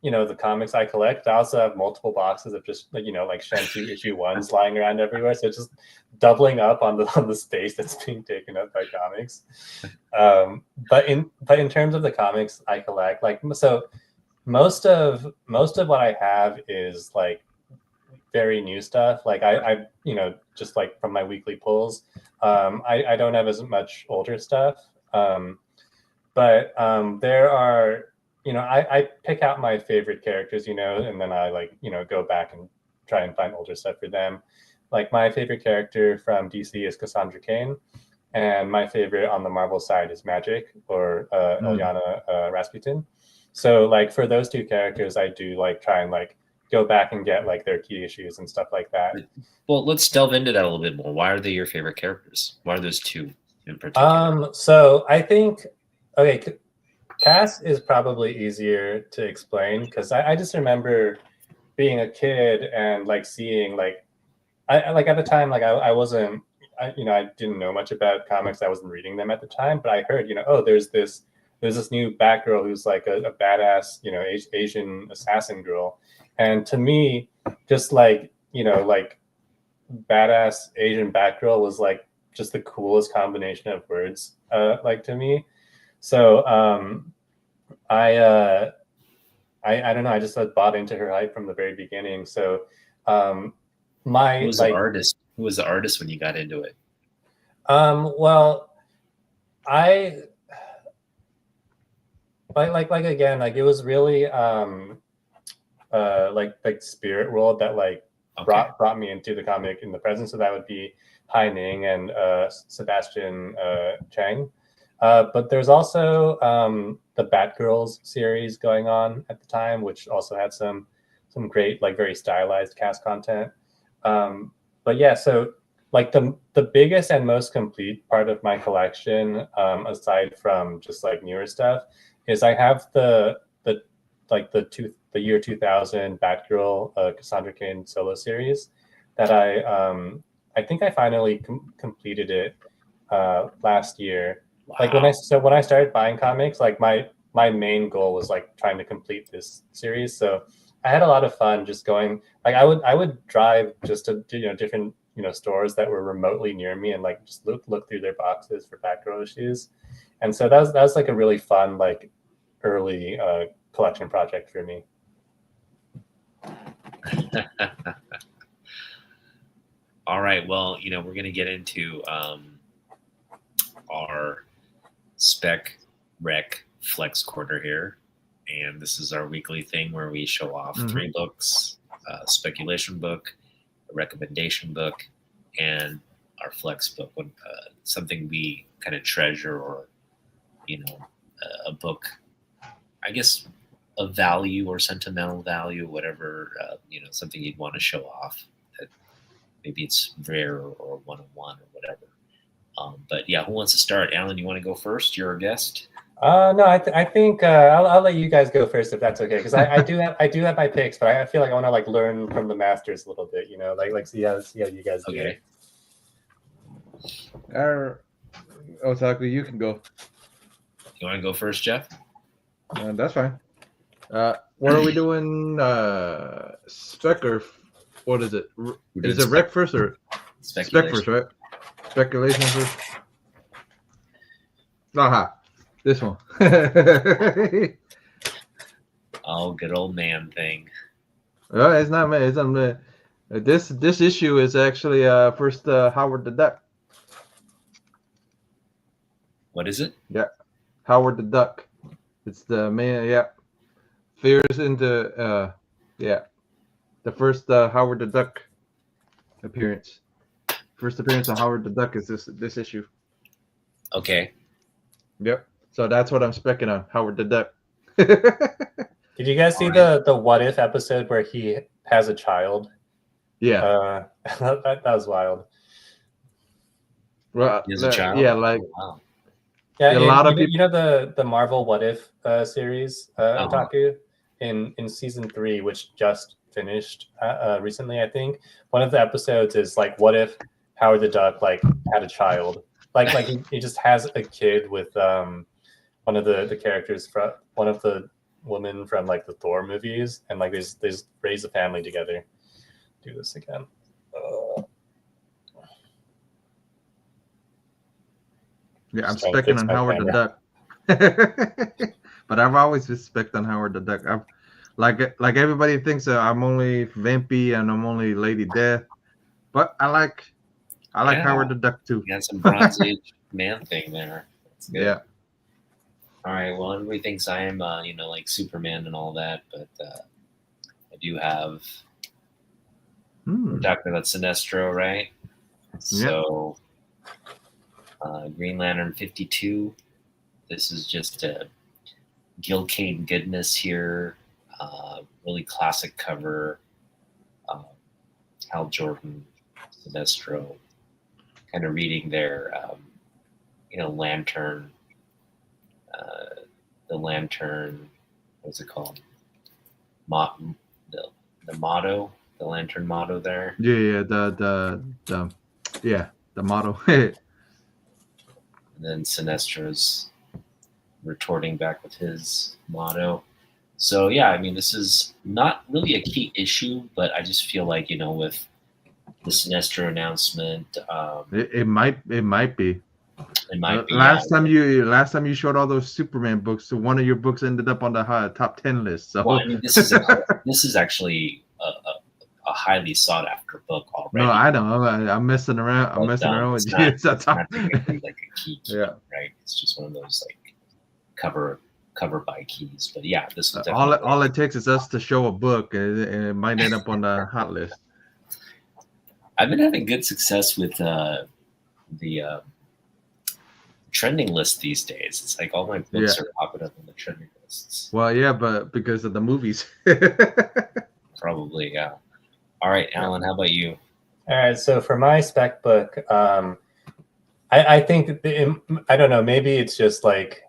the comics I collect. I also have multiple boxes of just like Shentu issue ones lying around everywhere. So it's just doubling up on the space that's being taken up by comics. But in terms of the comics I collect, like so most of what I have is like very new stuff. Like I just like from my weekly pulls. I don't have as much older stuff. But there are, I pick out my favorite characters, and then I like, go back and try and find older stuff for them. Like my favorite character from DC is Cassandra Cain, and my favorite on the Marvel side is Magic or Ilyana Rasputin. So like for those two characters, I do like try and like go back and get like their key issues and stuff like that. Well, let's delve into that a little bit more. Why are they your favorite characters? Why are those two in particular? So I think okay, Cass is probably easier to explain because I just remember being a kid and like seeing like I like at the time like I wasn't I didn't know much about comics. I wasn't reading them at the time, but I heard there's this new Batgirl who's like a badass Asian assassin girl, and to me just like like badass Asian Batgirl was like just the coolest combination of words like to me. So I don't know. I just bought into her hype from the very beginning. So my Who was the artist? Who was the artist when you got into it? Well, I like again like it was really like Spirit World that like brought me into the comic in the present. So that would be Hai Ning and Sebastian Chang. But there's also the Batgirls series going on at the time, which also had some great, like very stylized cast content. But yeah, so like the biggest and most complete part of my collection, aside from just like newer stuff, is I have the year 2000 Batgirl Cassandra Cain solo series that I think I finally completed it last year. Wow. Like when I started buying comics, like my main goal was like trying to complete this series. So I had a lot of fun just going. Like I would drive just to different stores that were remotely near me and like just look through their boxes for Batgirl issues. And so that was like a really fun like early collection project for me. All right. Well, we're going to get into our Spec Rec Flex Quarter here. And this is our weekly thing where we show off 3 books, a speculation book, a recommendation book, and our flex book, something we kind of treasure or, a book, I guess, of value or sentimental value, whatever, something you'd want to show off that maybe it's rare or one-on-one or whatever. But yeah, who wants to start? Alan, you want to go first? You're a guest. No, I think I'll let you guys go first if that's okay, because I do have my picks, but I feel like I want to like learn from the masters a little bit, like see how you guys do. Okay. Otaku, you can go. You want to go first, Jeff? That's fine. What are we doing? Spec or what is it? Is it rec first or spec first, right? Speculation first. Aha, this one. Oh, good old man thing. Oh, it's not me. It's on me. This issue is actually first Howard the Duck. What is it? Yeah, Howard the Duck. It's the man. Yeah, fears into the first Howard the Duck appearance. First appearance of Howard the Duck is this issue. Okay. Yep. So that's what I'm specking on, Howard the Duck. Did you guys see the What If episode where he has a child? Yeah. That was wild. Well, As a child? yeah, like Oh, wow. Yeah, a lot of you know the Marvel What If series, Uh-huh. Otaku, in season 3, which just finished recently, I think. One of the episodes is like, what if Howard the Duck like had a child? Like he just has a kid with one of the characters from one of the women from like the Thor movies, and like they raise a family together. Do this again. Yeah, I'm Just trying to specking fix on my Howard camera. the Duck. But I've always been spec'd on Howard the Duck. I've like everybody thinks that I'm only Vampy and I'm only Lady Death, but I like Yeah. Howard the Duck too. You got some Bronze Age man thing there. That's good. Yeah. All right. Well, everybody thinks I am, like Superman and all that, but I do have. We're talking about Sinestro, right? So, Green Lantern 52. This is just a Gil Kane goodness here. Really classic cover. Hal Jordan, Sinestro, kind of reading their, lantern. The lantern, what's it called? The motto, the lantern motto there. Yeah, the motto. And then Sinestro's retorting back with his motto. So yeah, I mean, this is not really a key issue, but I just feel like, with the Sinestro announcement, it might be. it might be. Last time you showed all those Superman books, so one of your books ended up on the top 10 list. So well, I mean, this is actually a highly sought after book already. No, I know. I'm messing around. I'm messing around with you. It's not technically like a key, yeah, right? It's just one of those like cover by keys. But yeah, this is all it takes is us to show a book, and it might end up on the hot list. I've been having good success with the trending list these days. It's like all my books are popping up on the trending lists. Well, yeah, but because of the movies. Probably, yeah. All right, Alan, how about you? All right, so for my spec book, I think I don't know, maybe it's just like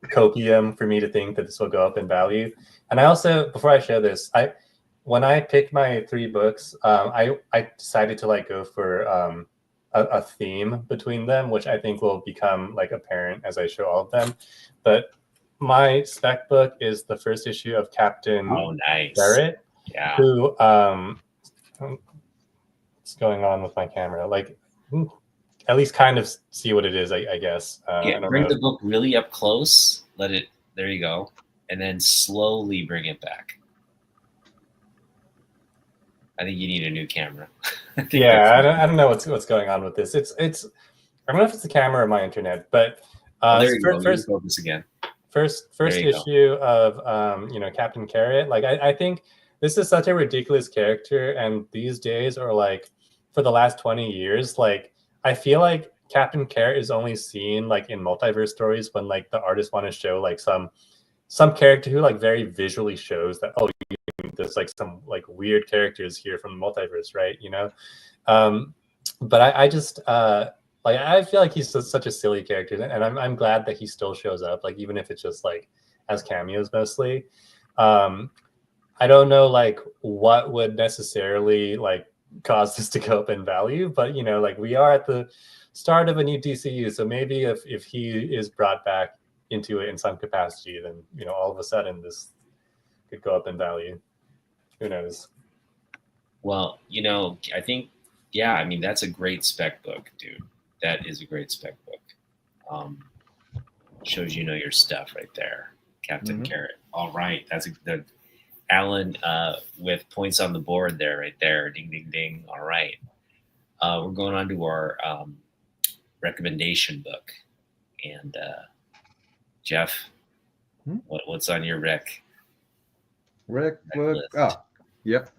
copium for me to think that this will go up in value. And I also, before I show this, when I picked my 3 books, I decided to like go for a theme between them, which I think will become like apparent as I show all of them. But my spec book is the first issue of Captain Carrot. Yeah. Who what's going on with my camera? Like, at least kind of see what it is, I guess. Bring the book really up close. There you go. And then slowly bring it back. I think you need a new camera. Yeah, I don't know what's going on with this. It's I don't know if it's the camera or my internet, but there you go. First focus again. First issue of Captain Carrot. Like I think this is such a ridiculous character, and these days, or like for the last 20 years, like I feel like Captain Carrot is only seen like in multiverse stories when like the artists want to show like some character who like very visually shows that, oh, there's like some like weird characters here from the multiverse, right? But I just like I feel like he's such a silly character, and I'm glad that he still shows up, like even if it's just like as cameos mostly. I don't know like what would necessarily like cause this to go up in value, but like we are at the start of a new DCU, so maybe if he is brought back into it in some capacity, then all of a sudden this could go up in value. Who knows? Well, I think, yeah, I mean, that's a great spec book, dude. That is a great spec book. Shows your stuff right there, Captain Carrot. All right, that's the Alan with points on the board there, right there. Ding, ding, ding. All right, we're going on to our recommendation book, and Jeff, what's on your rec? Rec book. Yep.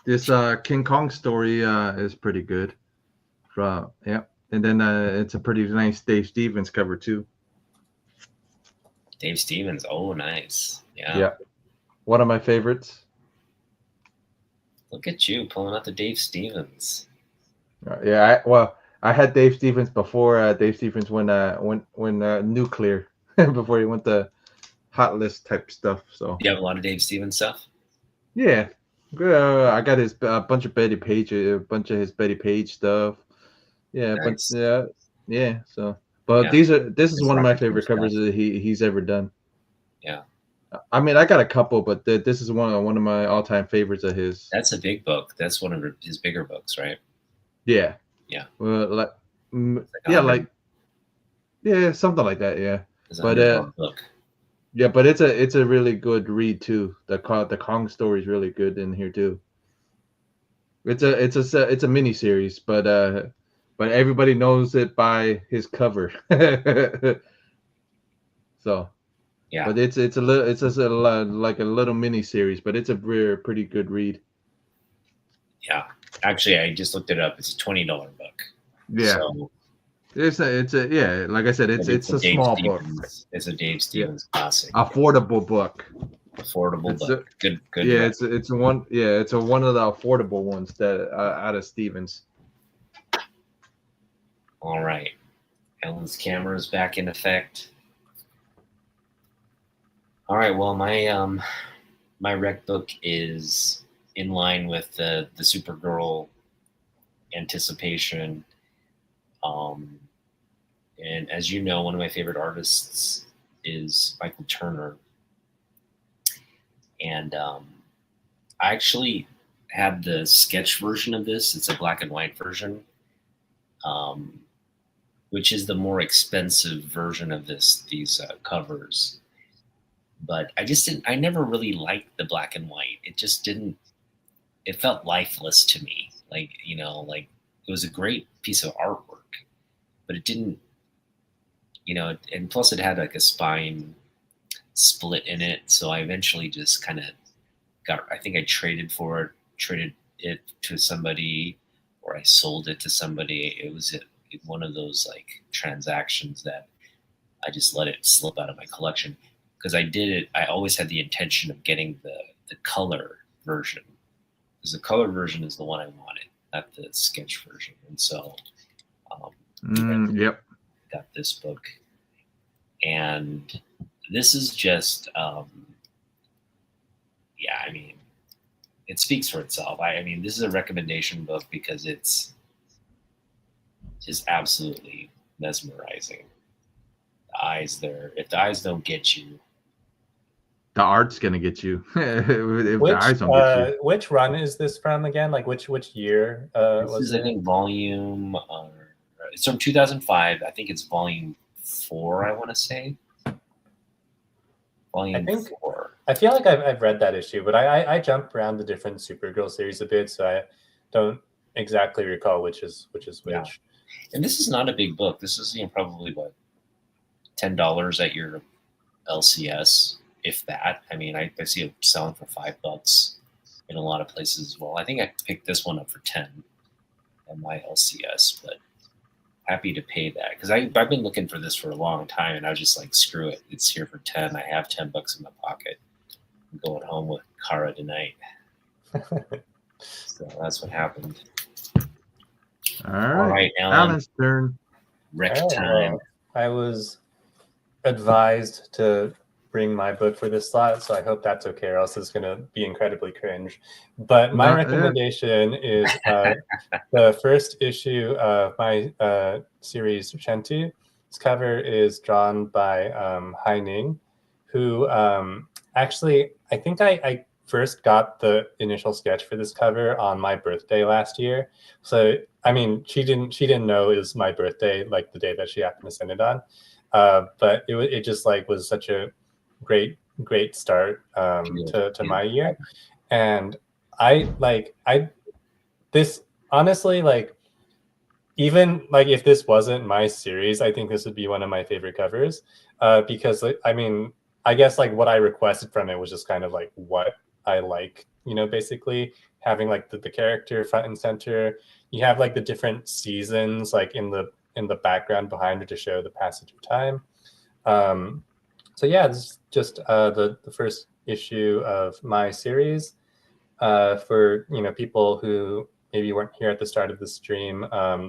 This King Kong story is pretty good. And then it's a pretty nice Dave Stevens cover too. Dave Stevens, oh nice. Yeah. One of my favorites. Look at you pulling out the Dave Stevens. Yeah, I had Dave Stevens before Dave Stevens went nuclear before he went to hot list type stuff. So You have a lot of Dave Stevens stuff. yeah, I got his a bunch of Betty Page, a bunch of his Betty Page stuff. Yeah, but Nice. yeah. So, but Yeah. this is It's one of my rocket favorite stuff. covers that he's ever done. Yeah. I mean, I got a couple, but this is one of my all time favorites of his. That's a big book. That's one of his bigger books, right? Yeah. Yeah. Well, like, It's yeah, 100 like, yeah, something like that. Yeah. It's a But $100 book. yeah, but it's a really good read too. The Kong story is really good in here too. It's a mini series, but everybody knows it by his cover. So, Yeah. but it's a little like a little mini series, but it's a pretty good read. Yeah. Actually, I just looked it up. It's a $20 book. Yeah. So, It's a yeah, like I said, it's a Dave small book, Stevens. It's a Dave Stevens classic. affordable book. Affordable It's book. Good. Yeah, book. it's one of the affordable ones that out of Stevens. All right. Ellen's camera is back in effect. All right. Well, my rec book is in line with the Supergirl anticipation. And as you know, one of my favorite artists is Michael Turner. And I actually have the sketch version of this. It's a black and white version, which is the more expensive version of these covers. But I never really liked the black and white. It just didn't, it felt lifeless to me. Like, like it was a great piece of artwork, but it didn't, and plus it had like a spine split in it. So I eventually just kind of I think I traded it to somebody, or I sold it to somebody. It was one of those like transactions that I just let it slip out of my collection, because I always had the intention of getting the color version, because the color version is the one I wanted, not the sketch version. And so Yep. got this book, and this is just yeah, I mean, it speaks for itself. I mean, this is a recommendation book because it's just absolutely mesmerizing. The eyes there, if the eyes don't get you, The art's gonna get you. If the Which eyes don't get you. which run is this from again? Like which year this was is, it? I think, volume, it's from 2005. I think it's volume 4, I want to say. Volume 4. I feel like I've read that issue, but I jump around the different Supergirl series a bit, so I don't exactly recall which is which. Yeah. And this is not a big book. This is probably what, $10 at your LCS, if that. I mean, I see it selling for $5 in a lot of places as well. I think I picked this one up for 10 at my LCS, but happy to pay that, because I've been looking for this for a long time, and I was just like, screw it, it's here for 10. I have $10 in my pocket. I'm going home with Kara tonight. So that's what happened. All All right, Alan's turn. Rec All right, time. well, I was advised to bring my book for this slot, so I hope that's okay, or else it's going to be incredibly cringe. But my recommendation is the first issue of my series, Shentu. This cover is drawn by Hai Ning, who actually, I think I first got the initial sketch for this cover on my birthday last year. So, I mean, she didn't know it was my birthday, like the day that she happened to send it on. But it just like was such a great start to my year. And this honestly, like, even like if this wasn't my series, I think this would be one of my favorite covers, because I mean, I guess like what I requested from it was just kind of like what I like, basically having like the character front and center. You have like the different seasons like in the background behind it to show the passage of time. So yeah, this is just the first issue of my series. For people who maybe weren't here at the start of the stream,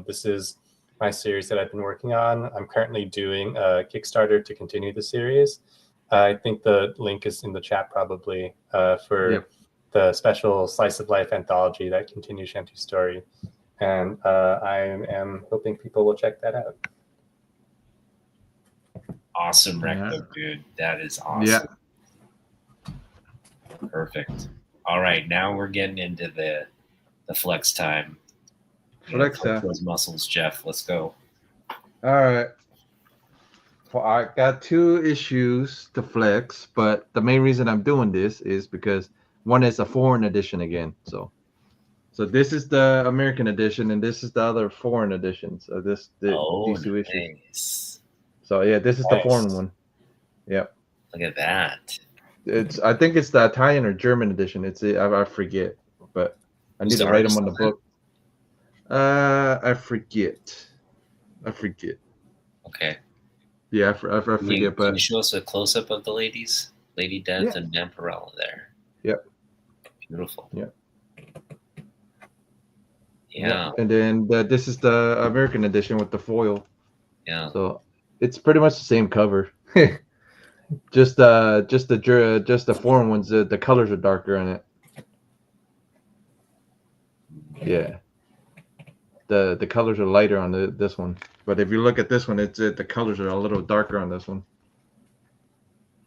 this is my series that I've been working on. I'm currently doing a Kickstarter to continue the series. I think the link is in the chat probably for the special Slice of Life anthology that continues Shanty's story. And I am hoping people will check that out. Awesome rec book, dude. That is awesome. Yeah. Perfect. All right, now we're getting into the flex time. Flex time. Those muscles, Jeff. Let's go. All right. Well, I got 2 issues to flex, but the main reason I'm doing this is because one is a foreign edition again. So this is the American edition, and this is the other foreign edition. So these 2 issues. So yeah, this is the foreign one. Yep. Look at that. I think it's the Italian or German edition. I forget, but I need to write them on the book. I forget. Okay. Yeah, I forget. But can you show us a close up of the ladies, Lady Death and Vampirella there? Yep. Beautiful. Yep. Yeah. And then this is the American edition with the foil. Yeah. So it's pretty much the same cover. just the foreign ones. The colors are darker on it. Yeah. The colors are lighter on this one, but if you look at this one, the colors are a little darker on this one.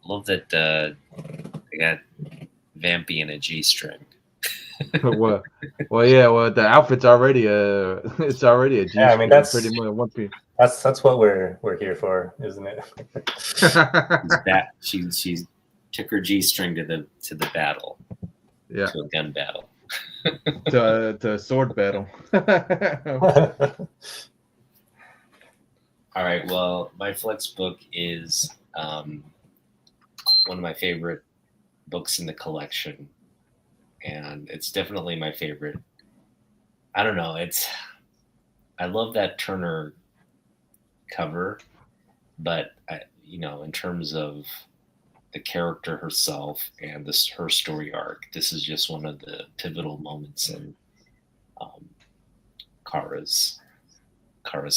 Love that they got Vampy in a G-string. Well, the outfit's already it's already a G-string. Yeah, I mean that's pretty much one piece. That's what we're here for, isn't it? She took her G-string to the battle. Yeah. To a gun battle. to a sword battle. All right. Well, my flex book is one of my favorite books in the collection, and it's definitely my favorite. I don't know. I love that Turner cover, but in terms of the character herself and her story arc, this is just one of the pivotal moments in Kara's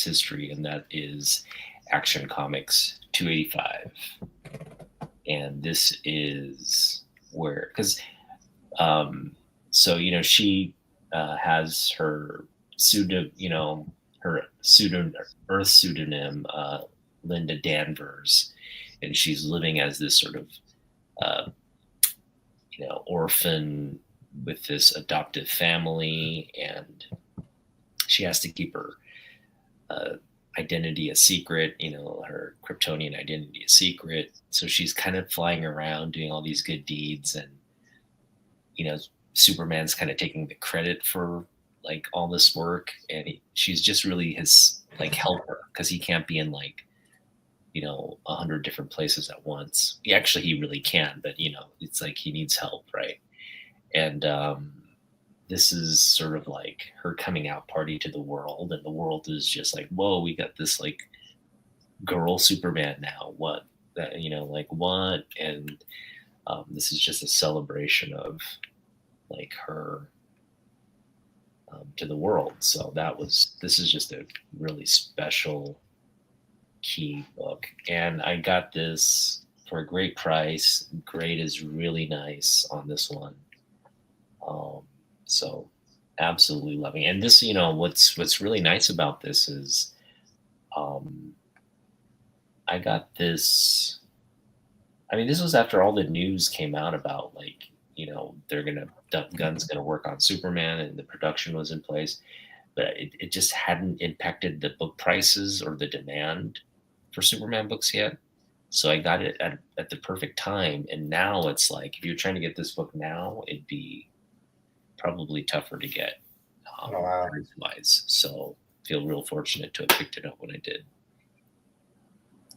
history, and that is Action Comics 285. And this is where, because she has her Earth pseudonym Linda Danvers, and she's living as this sort of orphan with this adoptive family, and she has to keep her identity a secret, her Kryptonian identity a secret. So she's kind of flying around doing all these good deeds, and Superman's kind of taking the credit for like all this work, and she's just really his like helper, because he can't be in 100 different places at once. He really can, but it's like he needs help, right? And this is sort of like her coming out party to the world, and the world is just like, whoa, we got this like girl Superman now. What? What? And this is just a celebration of like her to the world. So this is just a really special key book, and I got this for a great price. Grade is really nice on this one, so absolutely loving it. And this, what's really nice about this is I got this, this was after all the news came out about Gunn's gonna work on Superman, and the production was in place, but it just hadn't impacted the book prices or the demand for Superman books yet. So I got it at the perfect time. And now it's like, if you're trying to get this book now, it'd be probably tougher to get price-wise. So I feel real fortunate to have picked it up when I did.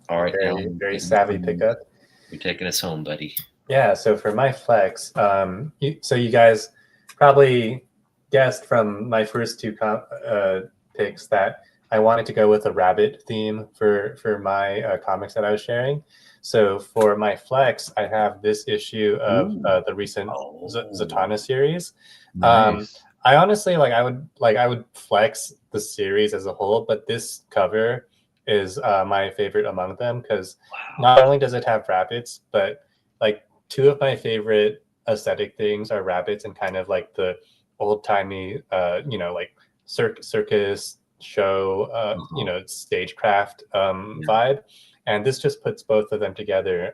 All right. Very savvy pickup. You're taking us home, buddy. Yeah. So for my flex, so you guys probably guessed from my first 2 picks that I wanted to go with a rabbit theme for my comics that I was sharing. So for my flex, I have this issue of Ooh. the recent Oh. Zatanna series. Nice. I honestly I would flex the series as a whole, but this cover is my favorite among them because Wow. not only does it have rabbits, but like two of my favorite aesthetic things are rabbits and kind of like the old timey, like circus show, stagecraft vibe, and this just puts both of them together.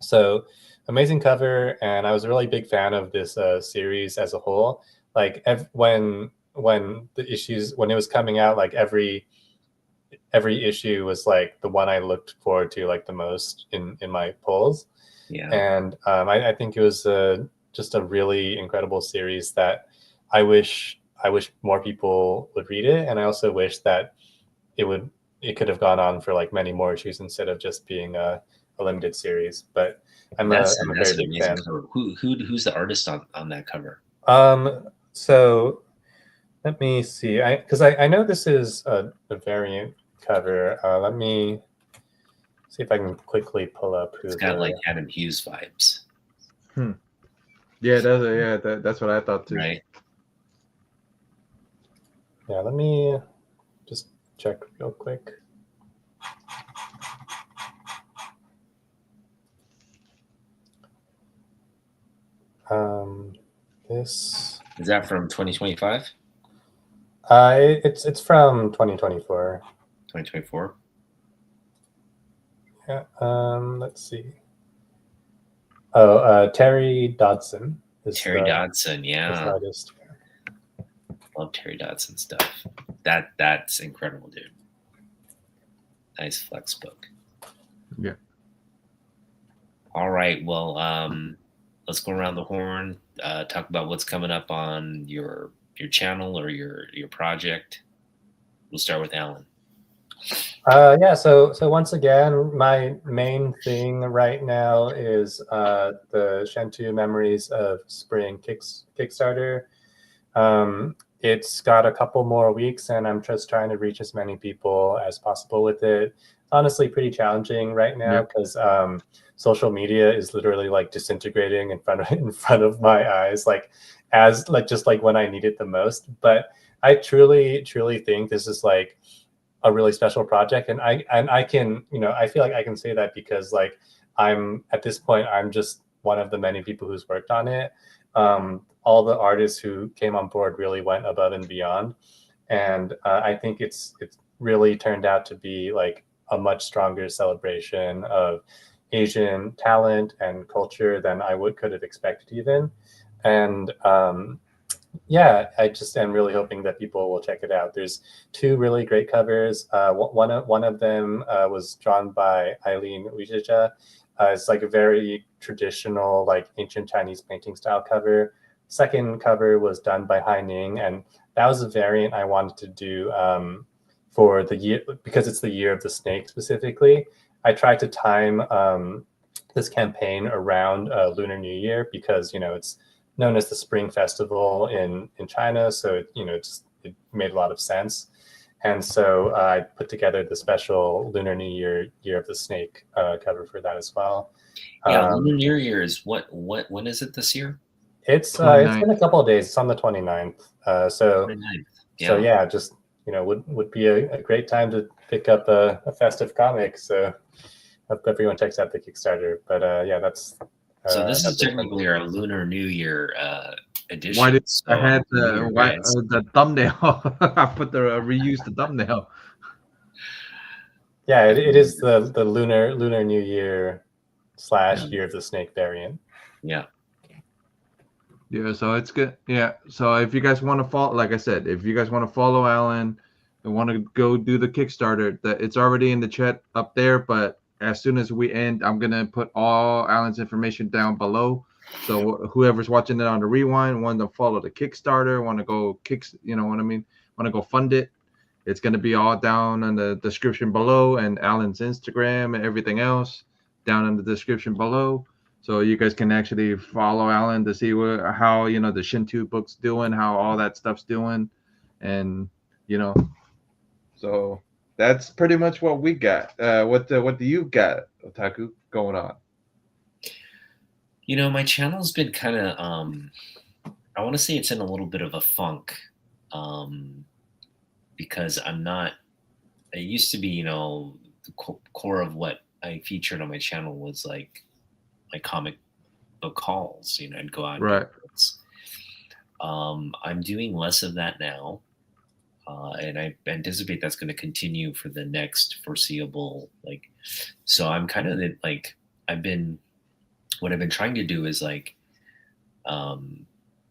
So amazing cover, and I was a really big fan of this series as a whole. Like when it was coming out, like every issue was like the one I looked forward to like the most in my polls. Yeah. And I think it was just a really incredible series that I wish more people would read it, and I also wish that it could have gone on for like many more issues instead of just being a limited series. But I'm a very an big amazing fan. cover. Who's the artist on that cover? So let me see. Because I know this is a variant cover. Let me see if I can quickly pull up who. It's got like Adam Hughes vibes. Yeah, that's what I thought too. Right. Yeah, let me just check real quick. This is that from 2025? It's from 2024. 2024. Yeah. Let's see. Oh, Terry Dodson. Terry Dodson, yeah. Artist. Love Terry Dodson stuff. That's incredible, dude. Nice flex book. Yeah. All right. Well, let's go around the horn. Talk about what's coming up on your channel or your project. We'll start with Alan. Yeah. So once again, my main thing right now is the Shentu Memories of Spring Kickstarter. It's got a couple more weeks, and I'm just trying to reach as many people as possible with it. Honestly, pretty challenging right now because social media is literally like disintegrating in front of my eyes, just when I need it the most. But I truly think this is like a really special project, and I can, I feel like I can say that because like I'm at this point, I'm just one of the many people who's worked on it. All the artists who came on board really went above and beyond, and I think it's really turned out to be like a much stronger celebration of Asian talent and culture than I could have expected even. And yeah, I just am really hoping that people will check it out. There's two really great covers. One of them was drawn by Eileen Ujija. It's like a very traditional, like ancient Chinese painting style cover. Second cover was done by Hai Ning, and that was a variant I wanted to do for the year, because it's the year of the snake specifically. I tried to time this campaign around Lunar New Year because, it's known as the Spring Festival in China. So, it made a lot of sense. And so I put together the special Lunar New Year, Year of the Snake cover for that as well. Yeah, Lunar New Year is when is it this year? It's been a couple of days. It's on the 29th. 29th. Yeah. So yeah, just would be a great time to pick up a festive comic. So hope everyone checks out the Kickstarter. But yeah, that's. So this is technically our Lunar New Year edition. Why did I had the thumbnail? I put reused the thumbnail. Yeah, it is the Lunar New Year / Year of the Snake variant. Yeah. Yeah, so it's good. Yeah, so if you guys want to follow, like I said, if you guys want to follow Alan and want to go do the Kickstarter, it's already in the chat up there. But as soon as we end, I'm gonna put all Alan's information down below. So whoever's watching it on the rewind, want to follow the Kickstarter, want to go want to go fund it, it's gonna be all down in the description below, and Alan's Instagram and everything else down in the description below. So you guys can actually follow Alan to see how the Shentu book's doing, how all that stuff's doing, and So that's pretty much what we got. What do you got, Otaku, going on? My channel's been kind of I want to say it's in a little bit of a funk, because I'm not. It used to be, the core of what I featured on my channel was like my comic book hauls. I'd go out and Right. get books. I'm doing less of that now, and I anticipate that's going to continue for the next foreseeable. So I'm kind of what I've been trying to do is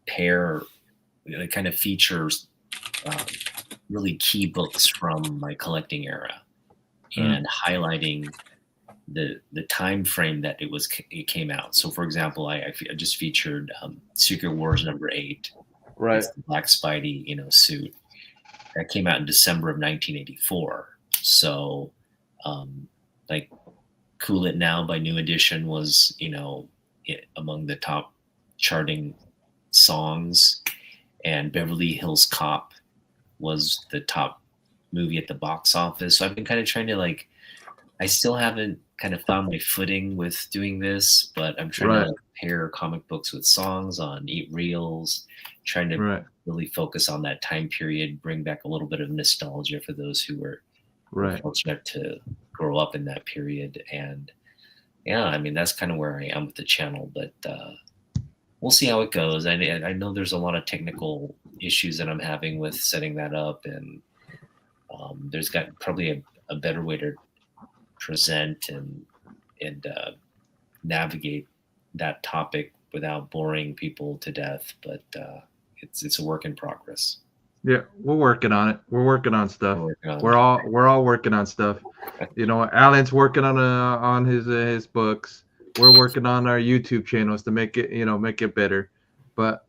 pair, kind of features really key books from my collecting era, and highlighting the time frame that it came out. So, for example, I just featured Secret Wars #8. Right. It's the Black Spidey, suit that came out in December of 1984. So, Cool It Now by New Edition was, among the top charting songs, and Beverly Hills Cop was the top movie at the box office. So I've been kind of trying to I still haven't kind of found my footing with doing this, but I'm trying to pair comic books with songs on Eat Reels, trying to really focus on that time period, bring back a little bit of nostalgia for those who were fortunate to grow up in that period. And yeah, that's kind of where I am with the channel, but we'll see how it goes. I know there's a lot of technical issues that I'm having with setting that up, and there's got probably a better way to present and navigate that topic without boring people to death. But it's a work in progress. Yeah, we're working on it. We're working on stuff. We're all working on stuff. Alan's working on his books. We're working on our YouTube channels to make it better. But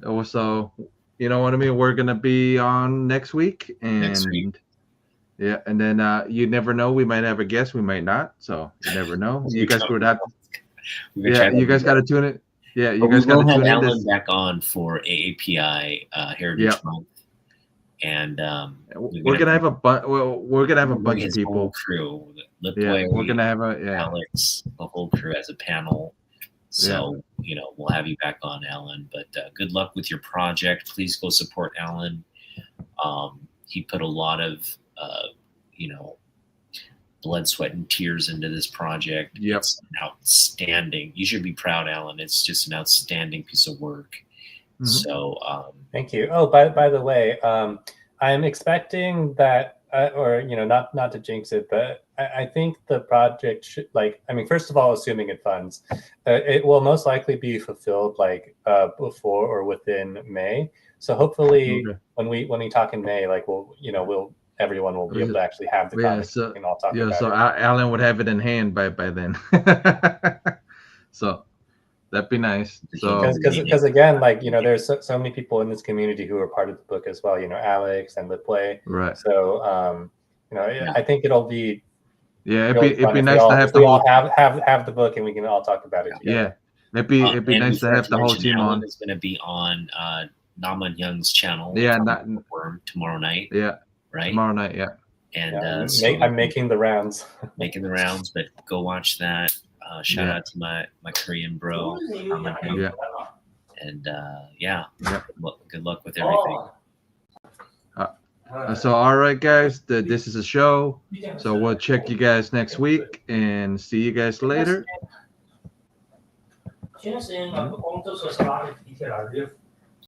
also, you know what I mean? We're gonna be on next week. Yeah, and then you never know. We might have a guest, we might not. So you never know. You guys would have. Yeah, you guys got to tune it. Yeah, you guys got to tune in. Alan back on for AAPI Heritage Month, and we're gonna have a bunch of people. Whole crew, we're gonna have Alex, the whole crew as a panel. So we'll have you back on, Alan. But good luck with your project. Please go support Alan. He put a lot of blood, sweat, and tears into this project. Yep. It's outstanding. You should be proud, Alan. It's just an outstanding piece of work. Mm-hmm. So thank you. Oh, by the way, I'm expecting that, not to jinx it, but I think the project should, first of all, assuming it funds, it will most likely be fulfilled before or within May. So hopefully, when we talk in May, everyone will be able to actually have the comics and all talk about it. So Alan would have it in hand by then. So that'd be nice. So because again, there's so many people in this community who are part of the book as well. Alex and Litplay. Right. So I think it'll be. Yeah, it'd be nice to have we all have the book and we can all talk about it together. Yeah, it'd be nice to have the whole team Alan on. Is going to be on Naman Young's channel. Yeah, tomorrow night. Yeah. Right. Tomorrow night, yeah. And I'm making the rounds. But go watch that. Shout out to my Korean bro. Yeah. And good luck with everything. So all right, guys, this is a show. So we'll check you guys next week and see you guys later.